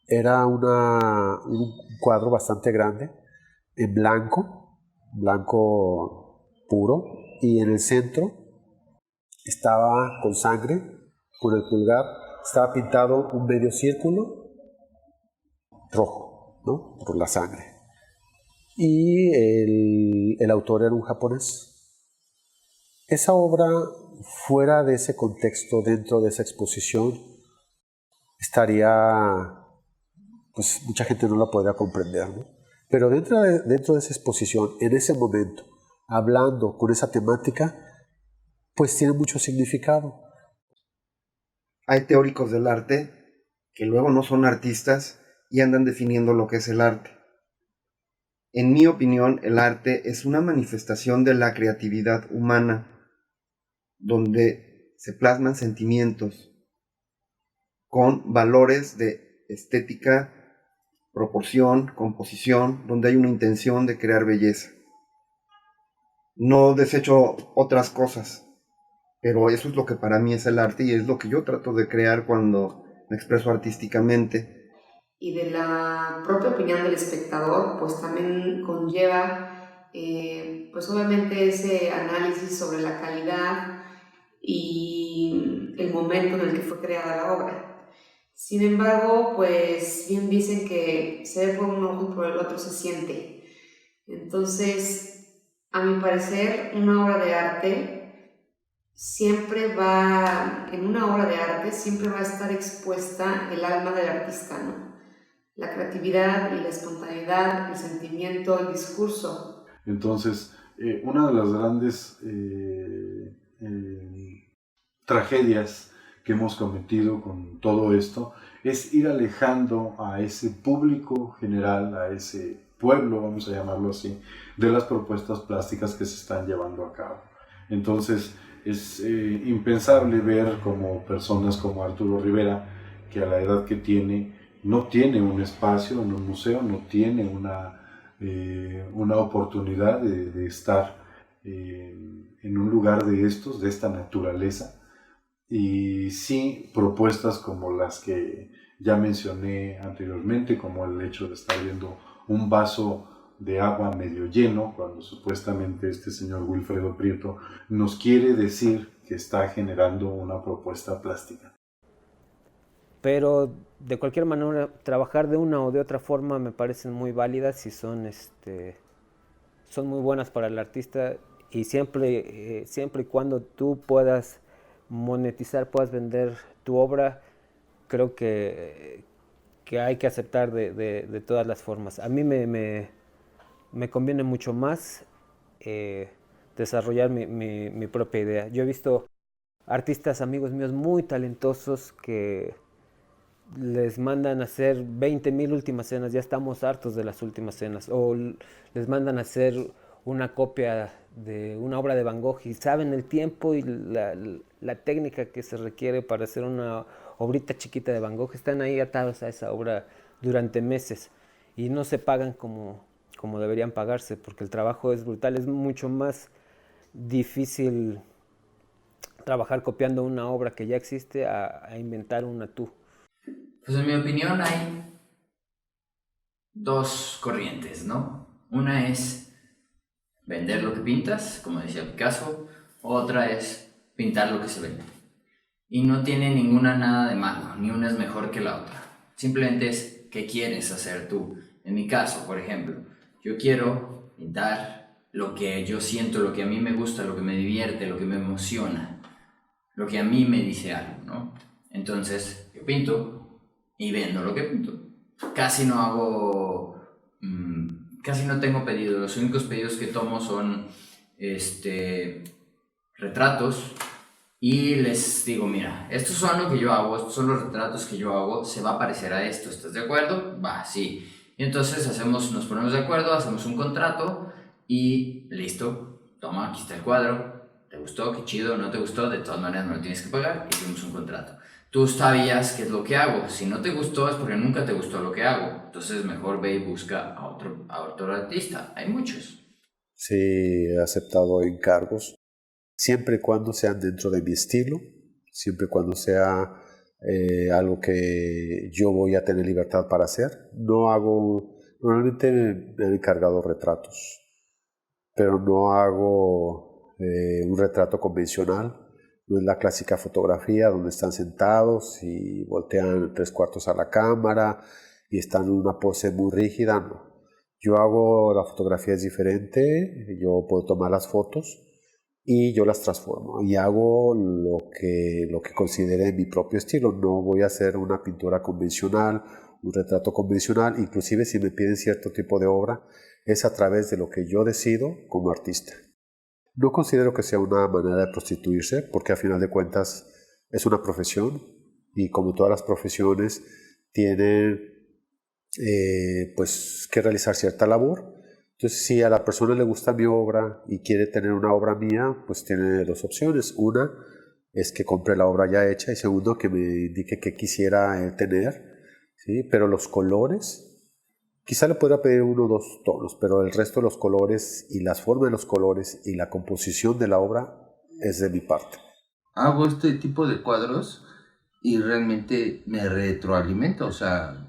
era un cuadro bastante grande, en blanco puro, y en el centro estaba con sangre, con el pulgar, estaba pintado un medio círculo rojo, ¿no? Por la sangre. Y el autor era un japonés. Esa obra, fuera de ese contexto, dentro de esa exposición, pues mucha gente no la podría comprender, ¿no? Pero dentro de esa exposición, en ese momento, hablando con esa temática, pues tiene mucho significado.
Hay teóricos del arte que luego no son artistas y andan definiendo lo que es el arte. En mi opinión, el arte es una manifestación de la creatividad humana, donde se plasman sentimientos con valores de estética, proporción, composición, donde hay una intención de crear belleza. No desecho otras cosas, pero eso es lo que para mí es el arte y es lo que yo trato de crear cuando me expreso artísticamente.
y de la propia opinión del espectador, pues también conlleva, pues obviamente ese análisis sobre la calidad y el momento en el que fue creada la obra. Sin embargo, pues bien dicen que se ve por un ojo y por el otro se siente. Entonces, a mi parecer, una obra de arte en una obra de arte siempre va a estar expuesta el alma del artista, ¿no? La creatividad y la espontaneidad, el sentimiento, el discurso.
Entonces, una de las grandes tragedias que hemos cometido con todo esto es ir alejando a ese público general, a ese pueblo, vamos a llamarlo así, de las propuestas plásticas que se están llevando a cabo. Entonces, es impensable ver como personas como Arturo Rivera, que a la edad que tiene, no tiene un espacio en un museo, no tiene una oportunidad de estar en un lugar de esta naturaleza, y sí propuestas como las que ya mencioné anteriormente, como el hecho de estar viendo un vaso de agua medio lleno, cuando supuestamente este señor Wilfredo Prieto nos quiere decir que está generando una propuesta plástica.
Pero de cualquier manera, trabajar de una o de otra forma me parecen muy válidas y son muy buenas para el artista, y siempre y cuando tú puedas monetizar, puedas vender tu obra, creo que hay que aceptar de todas las formas. A mí me conviene mucho más desarrollar mi propia idea. Yo he visto artistas, amigos míos muy talentosos, que les mandan a hacer 20,000 últimas cenas, ya estamos hartos de las últimas cenas, o les mandan a hacer una copia de una obra de Van Gogh y saben el tiempo y la técnica que se requiere para hacer una obrita chiquita de Van Gogh. Están ahí atados a esa obra durante meses y no se pagan como deberían pagarse, porque el trabajo es brutal. Es mucho más difícil trabajar copiando una obra que ya existe a inventar una tú.
Pues en mi opinión hay dos corrientes, ¿no? Una es vender lo que pintas, como decía Picasso. Otra es pintar lo que se vende. Y no tiene ninguna nada de malo, ni una es mejor que la otra. Simplemente es qué quieres hacer tú. En mi caso, por ejemplo, yo quiero pintar lo que yo siento, lo que a mí me gusta, lo que me divierte, lo que me emociona, lo que a mí me dice algo, ¿no? Entonces, yo pinto y vendo lo que pinto. Casi no tengo pedidos. Los únicos pedidos que tomo son retratos, y les digo, mira, estos son lo que yo hago, estos son los retratos que yo hago, se va a parecer a esto, ¿estás de acuerdo? Va, sí. Y entonces nos ponemos de acuerdo, hacemos un contrato y listo, toma, aquí está el cuadro, ¿te gustó? Qué chido. ¿No te gustó? De todas maneras me lo tienes que pagar, y hicimos un contrato. Tú sabías qué es lo que hago. Si no te gustó es porque nunca te gustó lo que hago. Entonces mejor ve y busca a otro artista. Hay muchos.
Sí, he aceptado encargos, siempre y cuando sean dentro de mi estilo, siempre y cuando sea algo que yo voy a tener libertad para hacer. Normalmente me han encargado retratos, pero no hago un retrato convencional. No es la clásica fotografía donde están sentados y voltean 3/4 a la cámara y están en una pose muy rígida, no. Yo hago, la fotografía es diferente, yo puedo tomar las fotos y yo las transformo y hago lo que considere mi propio estilo. No voy a hacer una pintura convencional, un retrato convencional. Inclusive si me piden cierto tipo de obra, es a través de lo que yo decido como artista. No considero que sea una manera de prostituirse, porque a final de cuentas es una profesión y como todas las profesiones tienen pues que realizar cierta labor. Entonces, si a la persona le gusta mi obra y quiere tener una obra mía, pues tiene dos opciones. Una es que compre la obra ya hecha, y segundo, que me indique qué quisiera tener, ¿sí? Pero los colores, quizá le podrá pedir 1 o 2 tonos, pero el resto de los colores y las formas de los colores y la composición de la obra es de mi parte.
Hago este tipo de cuadros y realmente me retroalimento, o sea,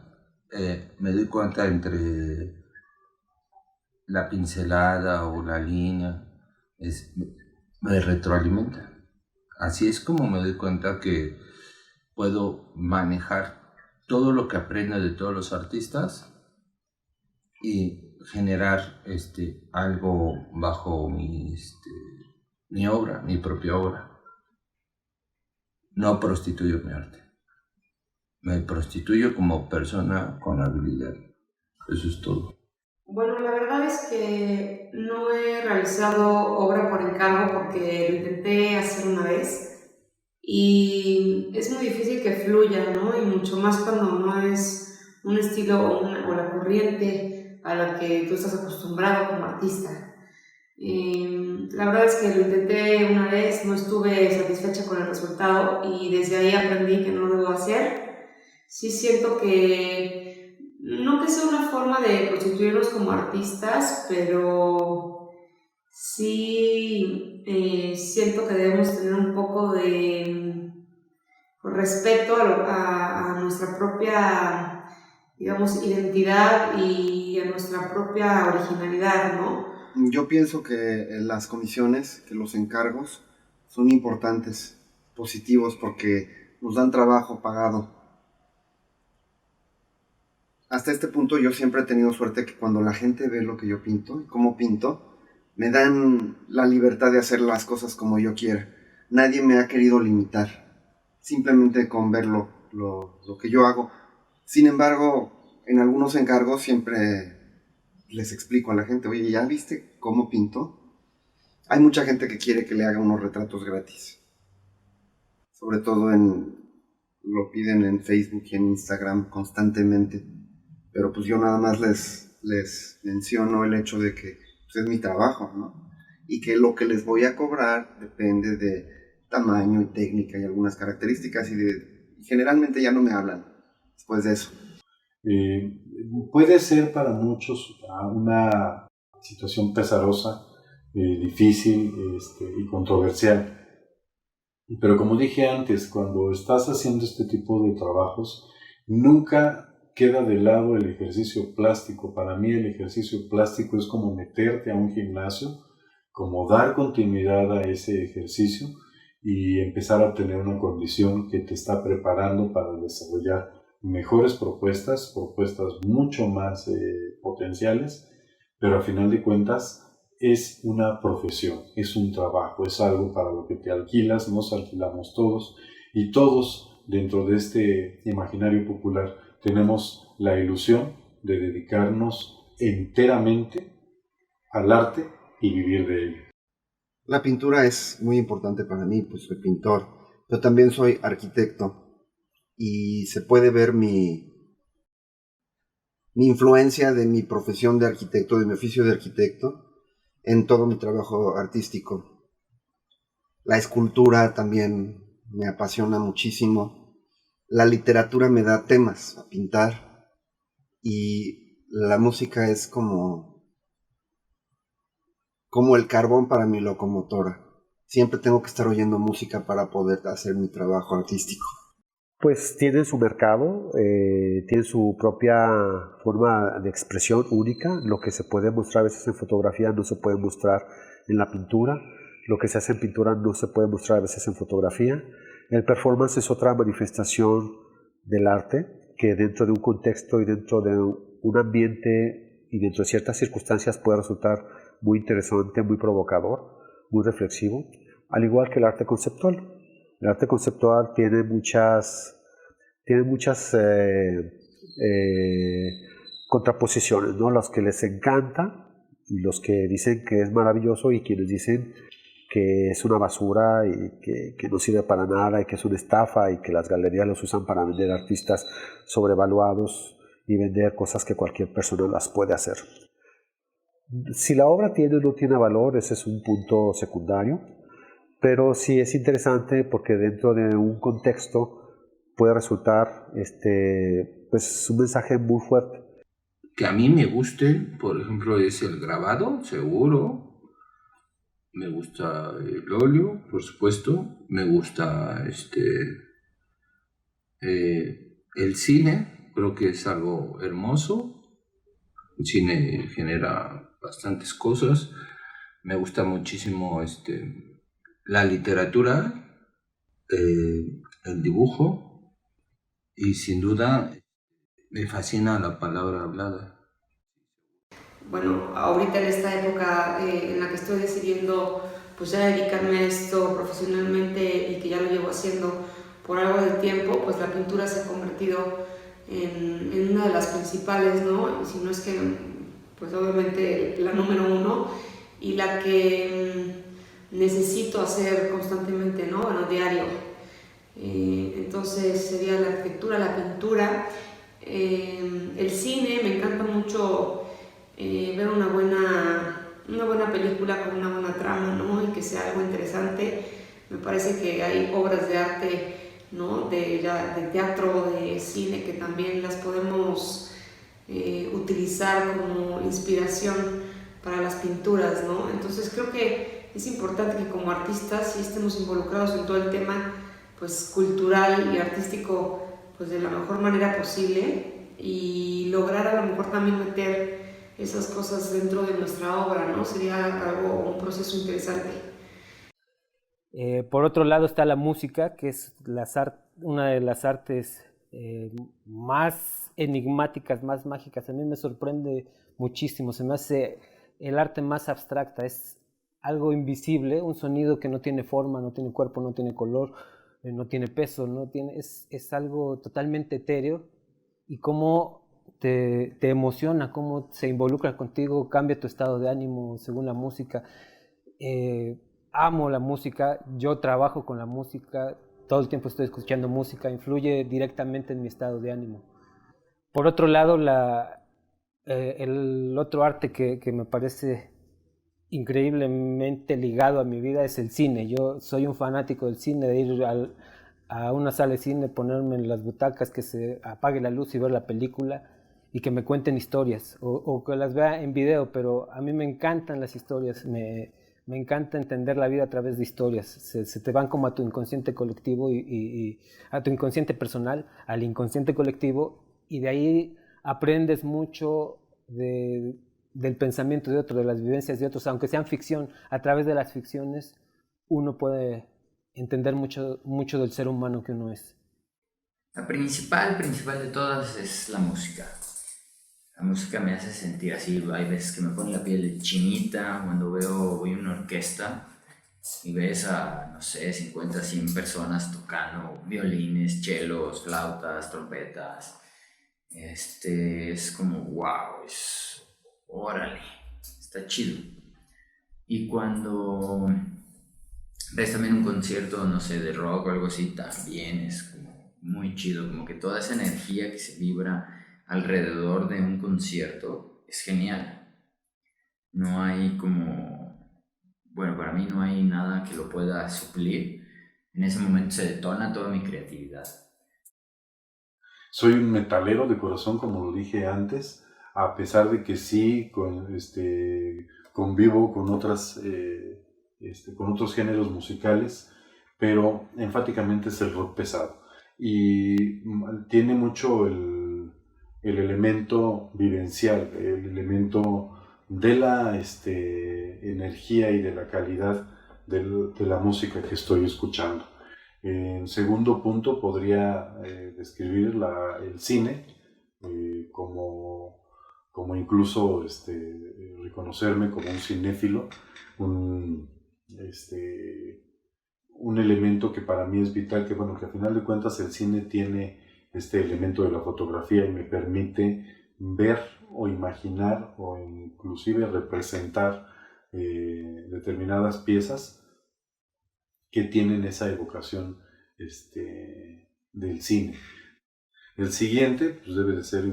me doy cuenta entre la pincelada o la línea, me retroalimenta. Así es como me doy cuenta que puedo manejar todo lo que aprendo de todos los artistas y generar algo bajo mi obra, mi propia obra. No prostituyo mi arte. Me prostituyo como persona con habilidad. Eso es todo.
Bueno, la verdad es que no he realizado obra por encargo porque lo intenté hacer una vez y es muy difícil que fluya, ¿no? Y mucho más cuando no es un estilo o la corriente a la que tú estás acostumbrado como artista. La verdad es que lo intenté una vez, no estuve satisfecha con el resultado y desde ahí aprendí que no lo debo hacer. Sí siento que, no que sea una forma de constituirnos como artistas, pero sí siento que debemos tener un poco de respeto a nuestra propia, digamos, identidad y a nuestra propia originalidad, ¿no?
Yo pienso que las comisiones, que los encargos son importantes, positivos, porque nos dan trabajo pagado. Hasta este punto yo siempre he tenido suerte que cuando la gente ve lo que yo pinto y cómo pinto, me dan la libertad de hacer las cosas como yo quiera. Nadie me ha querido limitar, simplemente con ver lo que yo hago. Sin embargo, en algunos encargos siempre les explico a la gente, oye, ¿ya viste cómo pinto? Hay mucha gente que quiere que le haga unos retratos gratis. Sobre todo lo piden en Facebook y en Instagram constantemente. Pero pues yo nada más les menciono el hecho de que pues, es mi trabajo, ¿no? Y que lo que les voy a cobrar depende de tamaño y técnica y algunas características y generalmente ya no me hablan después de eso.
Puede ser para muchos una situación pesarosa, difícil y controversial. Pero como dije antes, cuando estás haciendo este tipo de trabajos, nunca queda de lado el ejercicio plástico. Para mí el ejercicio plástico es como meterte a un gimnasio, como dar continuidad a ese ejercicio y empezar a obtener una condición que te está preparando para desarrollar mejores propuestas mucho más potenciales, pero a final de cuentas es una profesión, es un trabajo, es algo para lo que te alquilas, nos alquilamos todos y todos dentro de este imaginario popular tenemos la ilusión de dedicarnos enteramente al arte y vivir de ello.
La pintura es muy importante para mí, pues soy pintor, pero también soy arquitecto y se puede ver mi influencia de mi profesión de arquitecto, de mi oficio de arquitecto, en todo mi trabajo artístico. La escultura también me apasiona muchísimo. La literatura me da temas a pintar y la música es como el carbón para mi locomotora. Siempre tengo que estar oyendo música para poder hacer mi trabajo artístico.
Pues tiene su mercado, tiene su propia forma de expresión única. Lo que se puede mostrar a veces en fotografía no se puede mostrar en la pintura. Lo que se hace en pintura no se puede mostrar a veces en fotografía. El performance es otra manifestación del arte que dentro de un contexto y dentro de un ambiente y dentro de ciertas circunstancias puede resultar muy interesante, muy provocador, muy reflexivo, al igual que el arte conceptual. El arte conceptual tiene muchas contraposiciones, ¿no? Los que les encanta, los que dicen que es maravilloso y quienes dicen que es una basura y que no sirve para nada y que es una estafa y que las galerías los usan para vender artistas sobrevaluados y vender cosas que cualquier persona las puede hacer. Si la obra tiene o no tiene valor, ese es un punto secundario, pero sí es interesante porque dentro de un contexto puede resultar pues un mensaje muy fuerte.
Que a mí me guste, por ejemplo, es el grabado, seguro. Me gusta el óleo, por supuesto. Me gusta el cine,
creo que es algo hermoso. El cine genera bastantes cosas. Me gusta muchísimo la literatura, el dibujo y sin duda me fascina la palabra hablada.
Bueno, ahorita en esta época en la que estoy decidiendo pues ya dedicarme a esto profesionalmente y que ya lo llevo haciendo por algo de tiempo, pues la pintura se ha convertido en una de las principales, ¿no? Y si no es que, pues obviamente la número uno y la que necesito hacer constantemente, ¿no? Bueno, diario. Entonces sería la arquitectura, la pintura, el cine. Me encanta mucho ver una buena película con una buena trama, ¿no? Y que sea algo interesante. Me parece que hay obras de arte, ¿no? de teatro, de cine, que también las podemos utilizar como inspiración para las pinturas, ¿no? Entonces creo que es importante que como artistas sí estemos involucrados en todo el tema pues cultural y artístico pues de la mejor manera posible y lograr a lo mejor también meter esas cosas dentro de nuestra obra, ¿no? Sería un proceso interesante.
Por otro lado está la música, que es una de las artes más enigmáticas, más mágicas. A mí me sorprende muchísimo, se me hace el arte más abstracta, es algo invisible, un sonido que no tiene forma, no tiene cuerpo, no tiene color, no tiene peso, es algo totalmente etéreo, y cómo te emociona, cómo se involucra contigo, cambia tu estado de ánimo según la música. Amo la música, yo trabajo con la música, todo el tiempo estoy escuchando música, influye directamente en mi estado de ánimo. Por otro lado, el otro arte que me parece increíblemente ligado a mi vida es el cine. Yo soy un fanático del cine, de ir a una sala de cine, ponerme en las butacas, que se apague la luz y ver la película y que me cuenten historias o que las vea en video, pero a mí me encantan las historias, me encanta entender la vida a través de historias. Se te van como a tu inconsciente colectivo y a tu inconsciente personal, al inconsciente colectivo, y de ahí aprendes mucho del pensamiento de otros, de las vivencias de otros, aunque sean ficción. A través de las ficciones uno puede entender mucho del ser humano que uno es.
La principal de todas es la música. La música me hace sentir así, hay veces que me pone la piel de chinita cuando voy a una orquesta y ves a, no sé, 50, 100 personas tocando violines, chelos, flautas, trompetas. Es como, wow, órale, está chido. Y cuando ves también un concierto, no sé, de rock o algo así, también es como muy chido, como que toda esa energía que se vibra alrededor de un concierto es genial. No hay para mí no hay nada que lo pueda suplir. En ese momento se detona toda mi creatividad.
Soy un metalero de corazón, como lo dije antes, a pesar de que sí convivo con otros géneros musicales, pero enfáticamente es el rock pesado. Y tiene mucho el elemento vivencial, el elemento de la energía y de la calidad de la música que estoy escuchando. En segundo punto podría describir el cine como incluso reconocerme como un cinéfilo, un elemento que para mí es vital, que a final de cuentas el cine tiene este elemento de la fotografía y me permite ver o imaginar o inclusive representar determinadas piezas que tienen esa evocación del cine. El siguiente pues debe de ser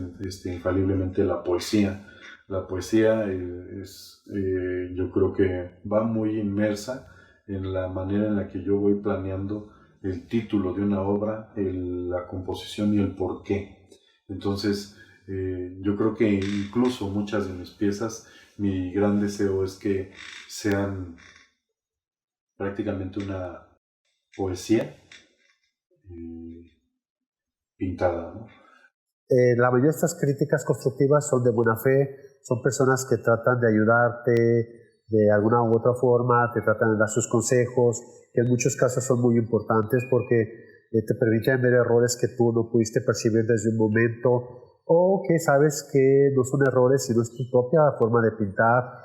infaliblemente la poesía. La poesía yo creo que va muy inmersa en la manera en la que yo voy planeando el título de una obra, la composición y el porqué. Entonces, yo creo que incluso muchas de mis piezas, mi gran deseo es que sean prácticamente una poesía pintada, ¿no?
la mayoría de estas críticas constructivas son de buena fe, son personas que tratan de ayudarte de alguna u otra forma, te tratan de dar sus consejos, que en muchos casos son muy importantes porque te permiten ver errores que tú no pudiste percibir desde un momento, o que sabes que no son errores, sino es tu propia forma de pintar.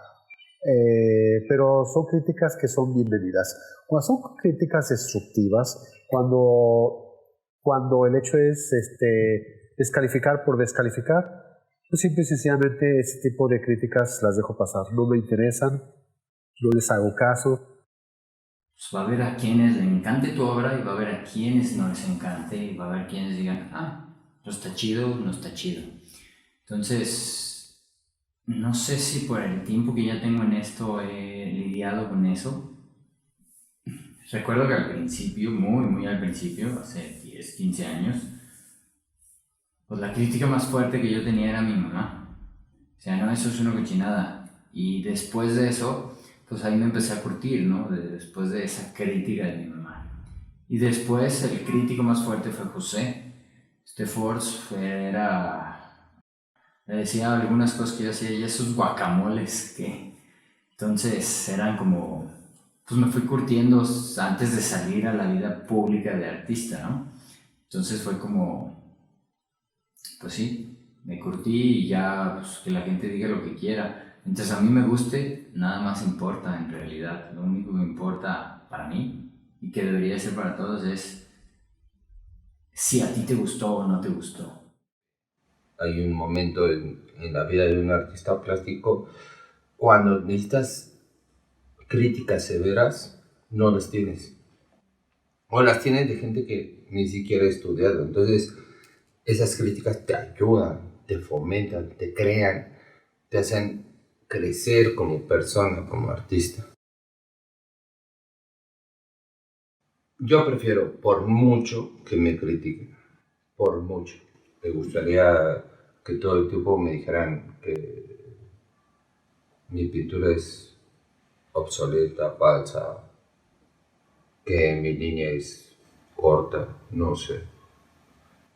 Pero son críticas que son bienvenidas. Cuando son críticas destructivas, cuando el hecho es descalificar por descalificar, pues simple y sencillamente ese tipo de críticas las dejo pasar. No me interesan, no les hago caso.
Pues va a haber a quienes le encante tu obra y va a haber a quienes no les encante y va a haber quienes digan, no está chido, no está chido. Entonces, no sé si por el tiempo que ya tengo en esto he lidiado con eso. Recuerdo que al principio, muy al principio, hace 10, 15 años, pues la crítica más fuerte que yo tenía era mi mamá. O sea, no, eso es una cochinada. Y después de eso, pues ahí me empecé a curtir, ¿no? Después de esa crítica de mi mamá. Y después el crítico más fuerte fue José. Force me decía algunas cosas que yo hacía y esos guacamoles que... Entonces eran como... Pues me fui curtiendo antes de salir a la vida pública de artista, ¿no? Entonces fue como... Pues sí, me curtí y ya pues, que la gente diga lo que quiera. Entonces a mí me guste, nada más importa en realidad. Lo único que importa para mí y que debería ser para todos es si a ti te gustó o no te gustó.
Hay un momento en la vida de un artista plástico cuando necesitas críticas severas, no las tienes. O las tienes de gente que ni siquiera ha estudiado. Entonces, esas críticas te ayudan, te fomentan, te crean, te hacen crecer como persona, como artista. Yo prefiero por mucho que me critiquen, por mucho. Me gustaría que todo el tiempo me dijeran que mi pintura es obsoleta, falsa, que mi línea es corta, no sé.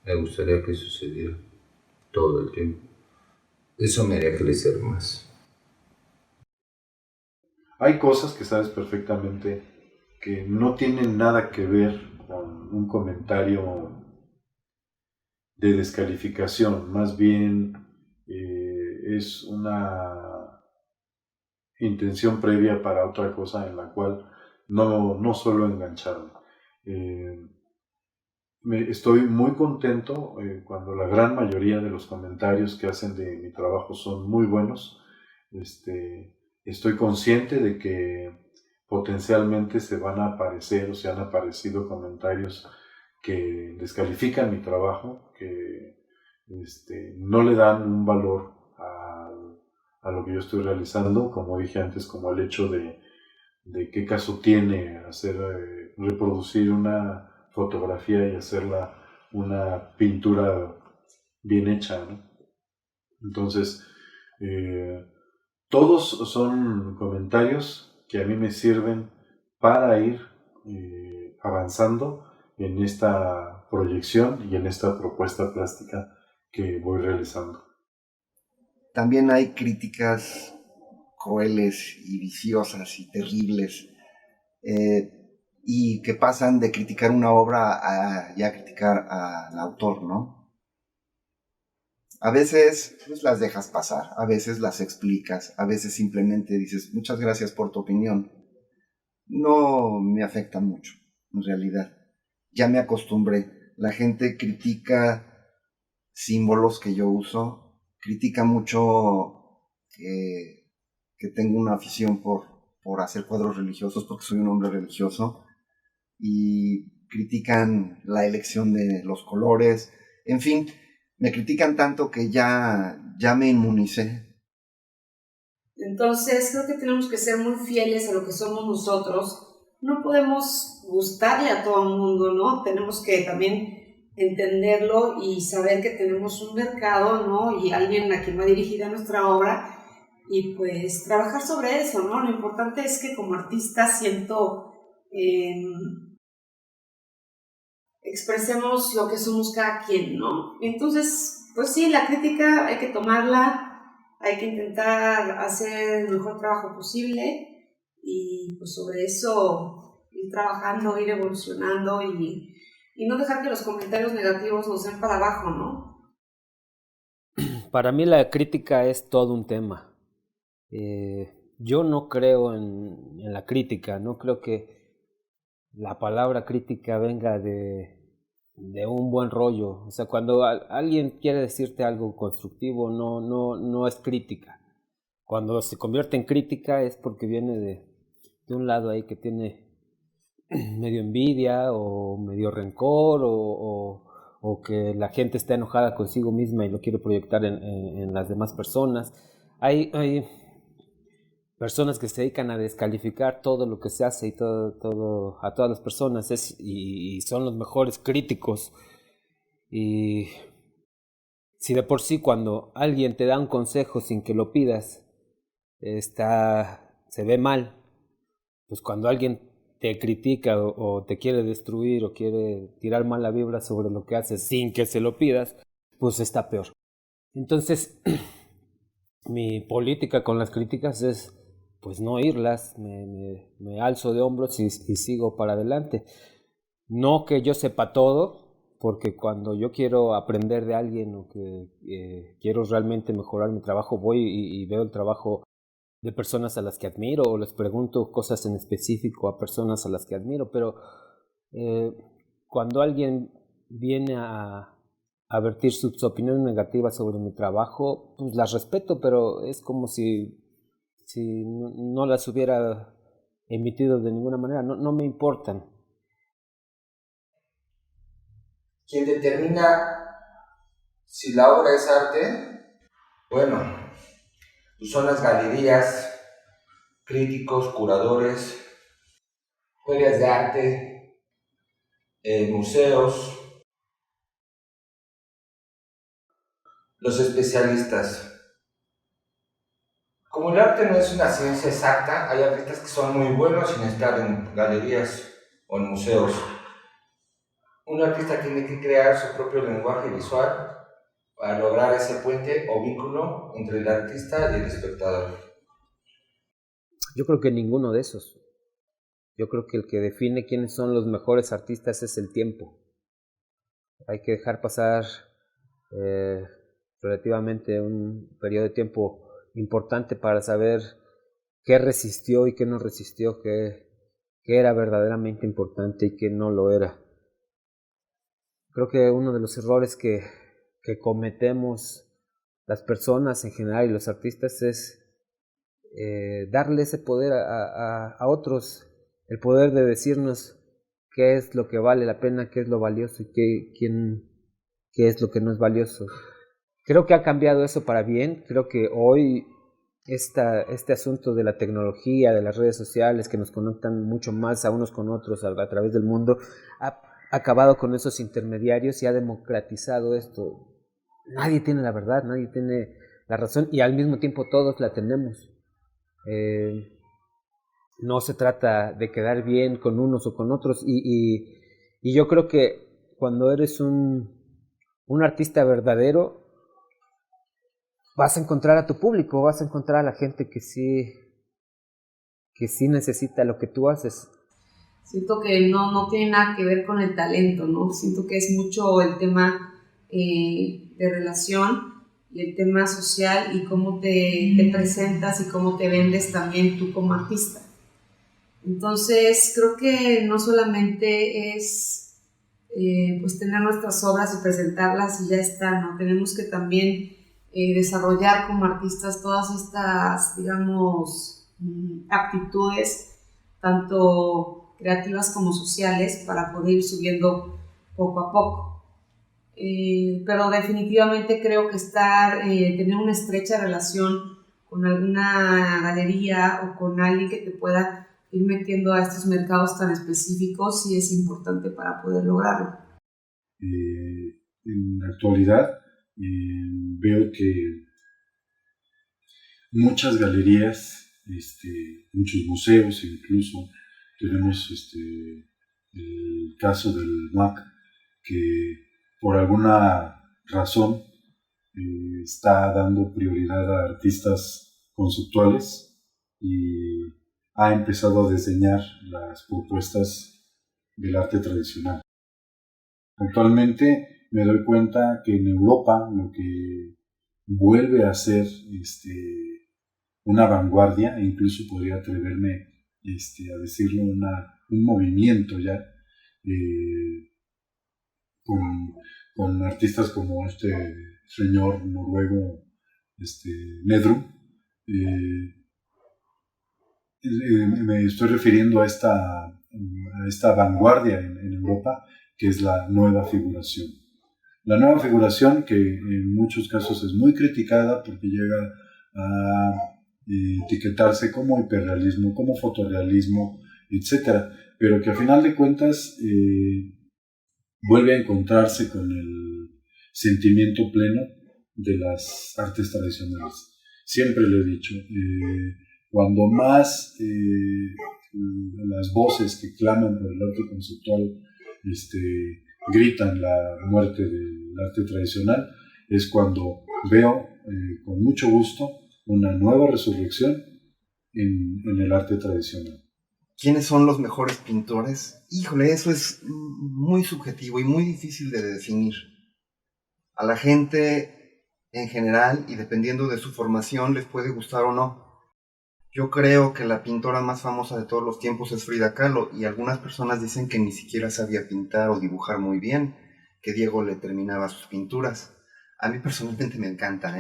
Me gustaría que sucediera todo el tiempo. Eso me haría crecer más.
Hay cosas que sabes perfectamente que no tienen nada que ver con un comentario de descalificación, más bien es una intención previa para otra cosa en la cual no suelo engancharme. Estoy muy contento cuando la gran mayoría de los comentarios que hacen de mi trabajo son muy buenos. Estoy consciente de que potencialmente se van a aparecer o se han aparecido comentarios que descalifican mi trabajo, que no le dan un valor a lo que yo estoy realizando, como dije antes, como el hecho de qué caso tiene hacer reproducir una fotografía y hacerla una pintura bien hecha, ¿no? Entonces, todos son comentarios que a mí me sirven para ir avanzando en esta proyección y en esta propuesta plástica que voy realizando.
También hay críticas crueles y viciosas y terribles y que pasan de criticar una obra a ya criticar al autor, ¿no? A veces pues, las dejas pasar, a veces las explicas, a veces simplemente dices muchas gracias por tu opinión. No me afecta mucho, en realidad. Ya me acostumbré. La gente critica símbolos que yo uso, critica mucho que tengo una afición por hacer cuadros religiosos porque soy un hombre religioso y critican la elección de los colores, en fin, me critican tanto que ya me inmunicé.
Entonces creo que tenemos que ser muy fieles a lo que somos nosotros. No podemos gustarle a todo el mundo, ¿no? Tenemos que también entenderlo y saber que tenemos un mercado, ¿no? Y alguien a quien va dirigida nuestra obra y pues trabajar sobre eso, ¿no? Lo importante es que como artista expresemos lo que somos cada quien, ¿no? Entonces pues sí, la crítica hay que tomarla, hay que intentar hacer el mejor trabajo posible y pues sobre eso ir trabajando, ir evolucionando y no dejar que los comentarios negativos nos den para abajo, ¿no?
Para mí la crítica es todo un tema. Yo no creo en la crítica, no creo que la palabra crítica venga de un buen rollo. O sea, cuando alguien quiere decirte algo constructivo, no es crítica. Cuando se convierte en crítica es porque viene de un lado ahí que tiene medio envidia o medio rencor o que la gente está enojada consigo misma y lo quiere proyectar en las demás personas. Hay personas que se dedican a descalificar todo lo que se hace y todo a todas las personas y son los mejores críticos. Y si de por sí cuando alguien te da un consejo sin que lo pidas se ve mal, pues cuando alguien te critica o te quiere destruir o quiere tirar mala vibra sobre lo que haces sin que se lo pidas, pues está peor. Entonces, mi política con las críticas es pues no oírlas, me alzo de hombros y sigo para adelante. No que yo sepa todo, porque cuando yo quiero aprender de alguien o que quiero realmente mejorar mi trabajo, voy y veo el trabajo de personas a las que admiro o les pregunto cosas en específico a personas a las que admiro, pero cuando alguien viene a vertir sus opiniones negativas sobre mi trabajo, pues las respeto, pero es como si no las hubiera emitido de ninguna manera, no me importan.
¿Quién determina si la obra es arte? Bueno, pues son las galerías, críticos, curadores, ferias de arte, museos, los especialistas. Como el arte no es una ciencia exacta, hay artistas que son muy buenos sin estar en galerías o en museos. Un artista tiene que crear su propio lenguaje visual para lograr ese puente o vínculo entre el artista y el espectador.
Yo creo que ninguno de esos. Yo creo que el que define quiénes son los mejores artistas es el tiempo. Hay que dejar pasar relativamente un periodo de tiempo importante para saber qué resistió y qué no resistió, qué era verdaderamente importante y qué no lo era. Creo que uno de los errores que cometemos las personas en general y los artistas es darle ese poder a otros, el poder de decirnos qué es lo que vale la pena, qué es lo valioso y qué es lo que no es valioso. Creo que ha cambiado eso para bien. Creo que hoy este asunto de la tecnología, de las redes sociales que nos conectan mucho más a unos con otros a través del mundo, ha acabado con esos intermediarios y ha democratizado esto. Nadie tiene la verdad, nadie tiene la razón y al mismo tiempo todos la tenemos. No se trata de quedar bien con unos o con otros y yo creo que cuando eres un artista verdadero vas a encontrar a tu público, vas a encontrar a la gente que sí necesita lo que tú haces.
Siento que no tiene nada que ver con el talento, ¿no? Siento que es mucho el tema de relación y el tema social y cómo te presentas y cómo te vendes también tú como artista. Entonces, creo que no solamente es pues tener nuestras obras y presentarlas y ya está, ¿no? Tenemos que también desarrollar como artistas todas estas, digamos, aptitudes, tanto creativas como sociales, para poder ir subiendo poco a poco. Pero definitivamente creo que tener una estrecha relación con alguna galería o con alguien que te pueda ir metiendo a estos mercados tan específicos sí es importante para poder lograrlo.
En la actualidad veo que muchas galerías, muchos museos incluso, tenemos el caso del MAC, que por alguna razón está dando prioridad a artistas conceptuales y ha empezado a diseñar las propuestas del arte tradicional. Actualmente me doy cuenta que en Europa lo que vuelve a ser una vanguardia, e incluso podría atreverme a decirlo, un movimiento ya, con artistas como este señor noruego, Nedrum. Me estoy refiriendo a esta vanguardia en Europa, que es la nueva figuración. La nueva figuración, que en muchos casos es muy criticada porque llega a etiquetarse como hiperrealismo, como fotorrealismo, etc., pero que a final de cuentas vuelve a encontrarse con el sentimiento pleno de las artes tradicionales. Siempre lo he dicho, cuando más las voces que claman por el arte conceptual gritan la muerte del arte tradicional, es cuando veo con mucho gusto una nueva resurrección en el arte tradicional.
¿Quiénes son los mejores pintores? Híjole, eso es muy subjetivo y muy difícil de definir. A la gente en general, y dependiendo de su formación, les puede gustar o no. Yo creo que la pintora más famosa de todos los tiempos es Frida Kahlo, y algunas personas dicen que ni siquiera sabía pintar o dibujar muy bien, que Diego le terminaba sus pinturas. A mí personalmente me encanta,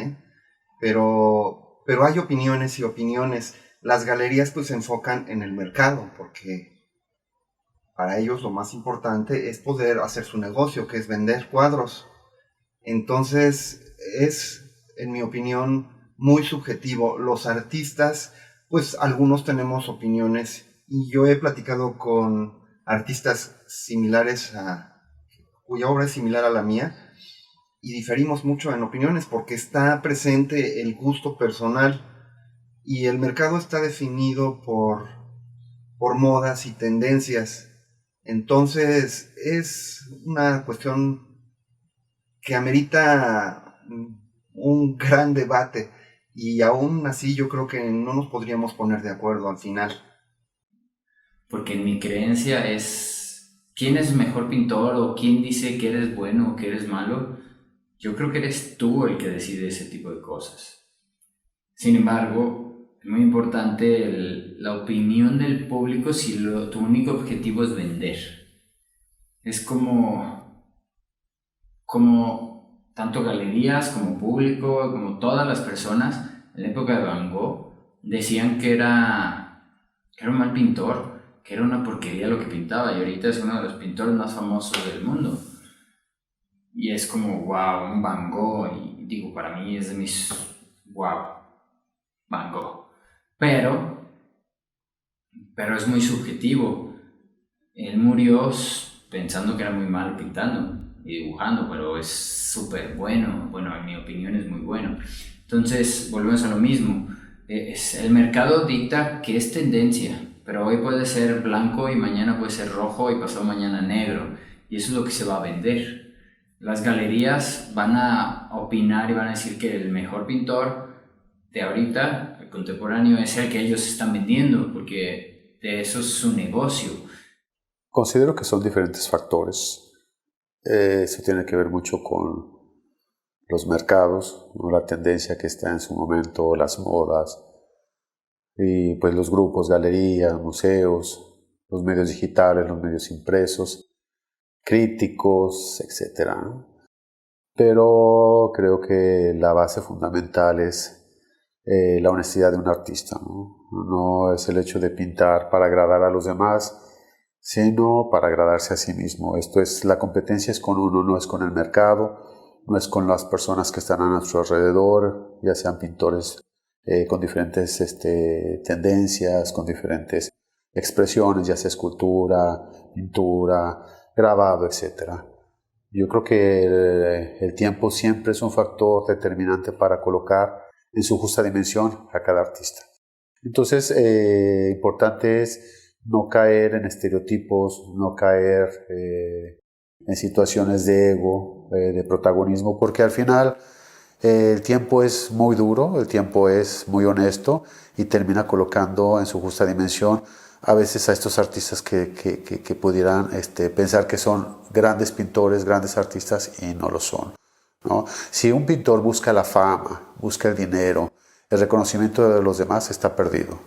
Pero hay opiniones y opiniones. Las galerías pues se enfocan en el mercado, porque para ellos lo más importante es poder hacer su negocio, que es vender cuadros. Entonces es, en mi opinión, muy subjetivo. Los artistas, pues algunos tenemos opiniones, y yo he platicado con artistas similares cuya obra es similar a la mía, y diferimos mucho en opiniones porque está presente el gusto personal. Y el mercado está definido por modas y tendencias. Entonces es una cuestión que amerita un gran debate. Y aún así yo creo que no nos podríamos poner de acuerdo al final.
Porque mi creencia es, ¿quién es mejor pintor o quién dice que eres bueno o que eres malo? Yo creo que eres tú el que decide ese tipo de cosas. Sin embargo, es muy importante la opinión del público si tu único objetivo es vender. Es como tanto galerías como público, como todas las personas en la época de Van Gogh decían que era un mal pintor, que era una porquería lo que pintaba, y ahorita es uno de los pintores más famosos del mundo. Y es como, wow, un Van Gogh, y digo, para mí es de mis, wow, Van Gogh. Pero es muy subjetivo. Él murió pensando que era muy malo pintando y dibujando, pero es súper bueno. Bueno, en mi opinión es muy bueno. Entonces, volvemos a lo mismo. El mercado dicta que es tendencia, pero hoy puede ser blanco y mañana puede ser rojo y pasado mañana negro. Y eso es lo que se va a vender. Las galerías van a opinar y van a decir que el mejor pintor de ahorita, el contemporáneo, es el que ellos están vendiendo, porque de eso es su negocio.
Considero que son diferentes factores. Eso tiene que ver mucho con los mercados, ¿no? La tendencia que está en su momento, las modas, y pues los grupos, galerías, museos, los medios digitales, los medios impresos, críticos, etc. Pero creo que la base fundamental es la honestidad de un artista, ¿no? No es el hecho de pintar para agradar a los demás, sino para agradarse a sí mismo. La competencia es con uno, no es con el mercado, no es con las personas que están a nuestro alrededor, ya sean pintores con diferentes tendencias, con diferentes expresiones, ya sea escultura, pintura, grabado, etc. Yo creo que el tiempo siempre es un factor determinante para colocar en su justa dimensión a cada artista. Entonces, importante es no caer en estereotipos, no caer en situaciones de ego, de protagonismo, porque al final El tiempo es muy duro, el tiempo es muy honesto y termina colocando en su justa dimensión a veces a estos artistas que pudieran pensar que son grandes pintores, grandes artistas y no lo son, ¿no? Si un pintor busca la fama, busca el dinero, el reconocimiento de los demás, está perdido.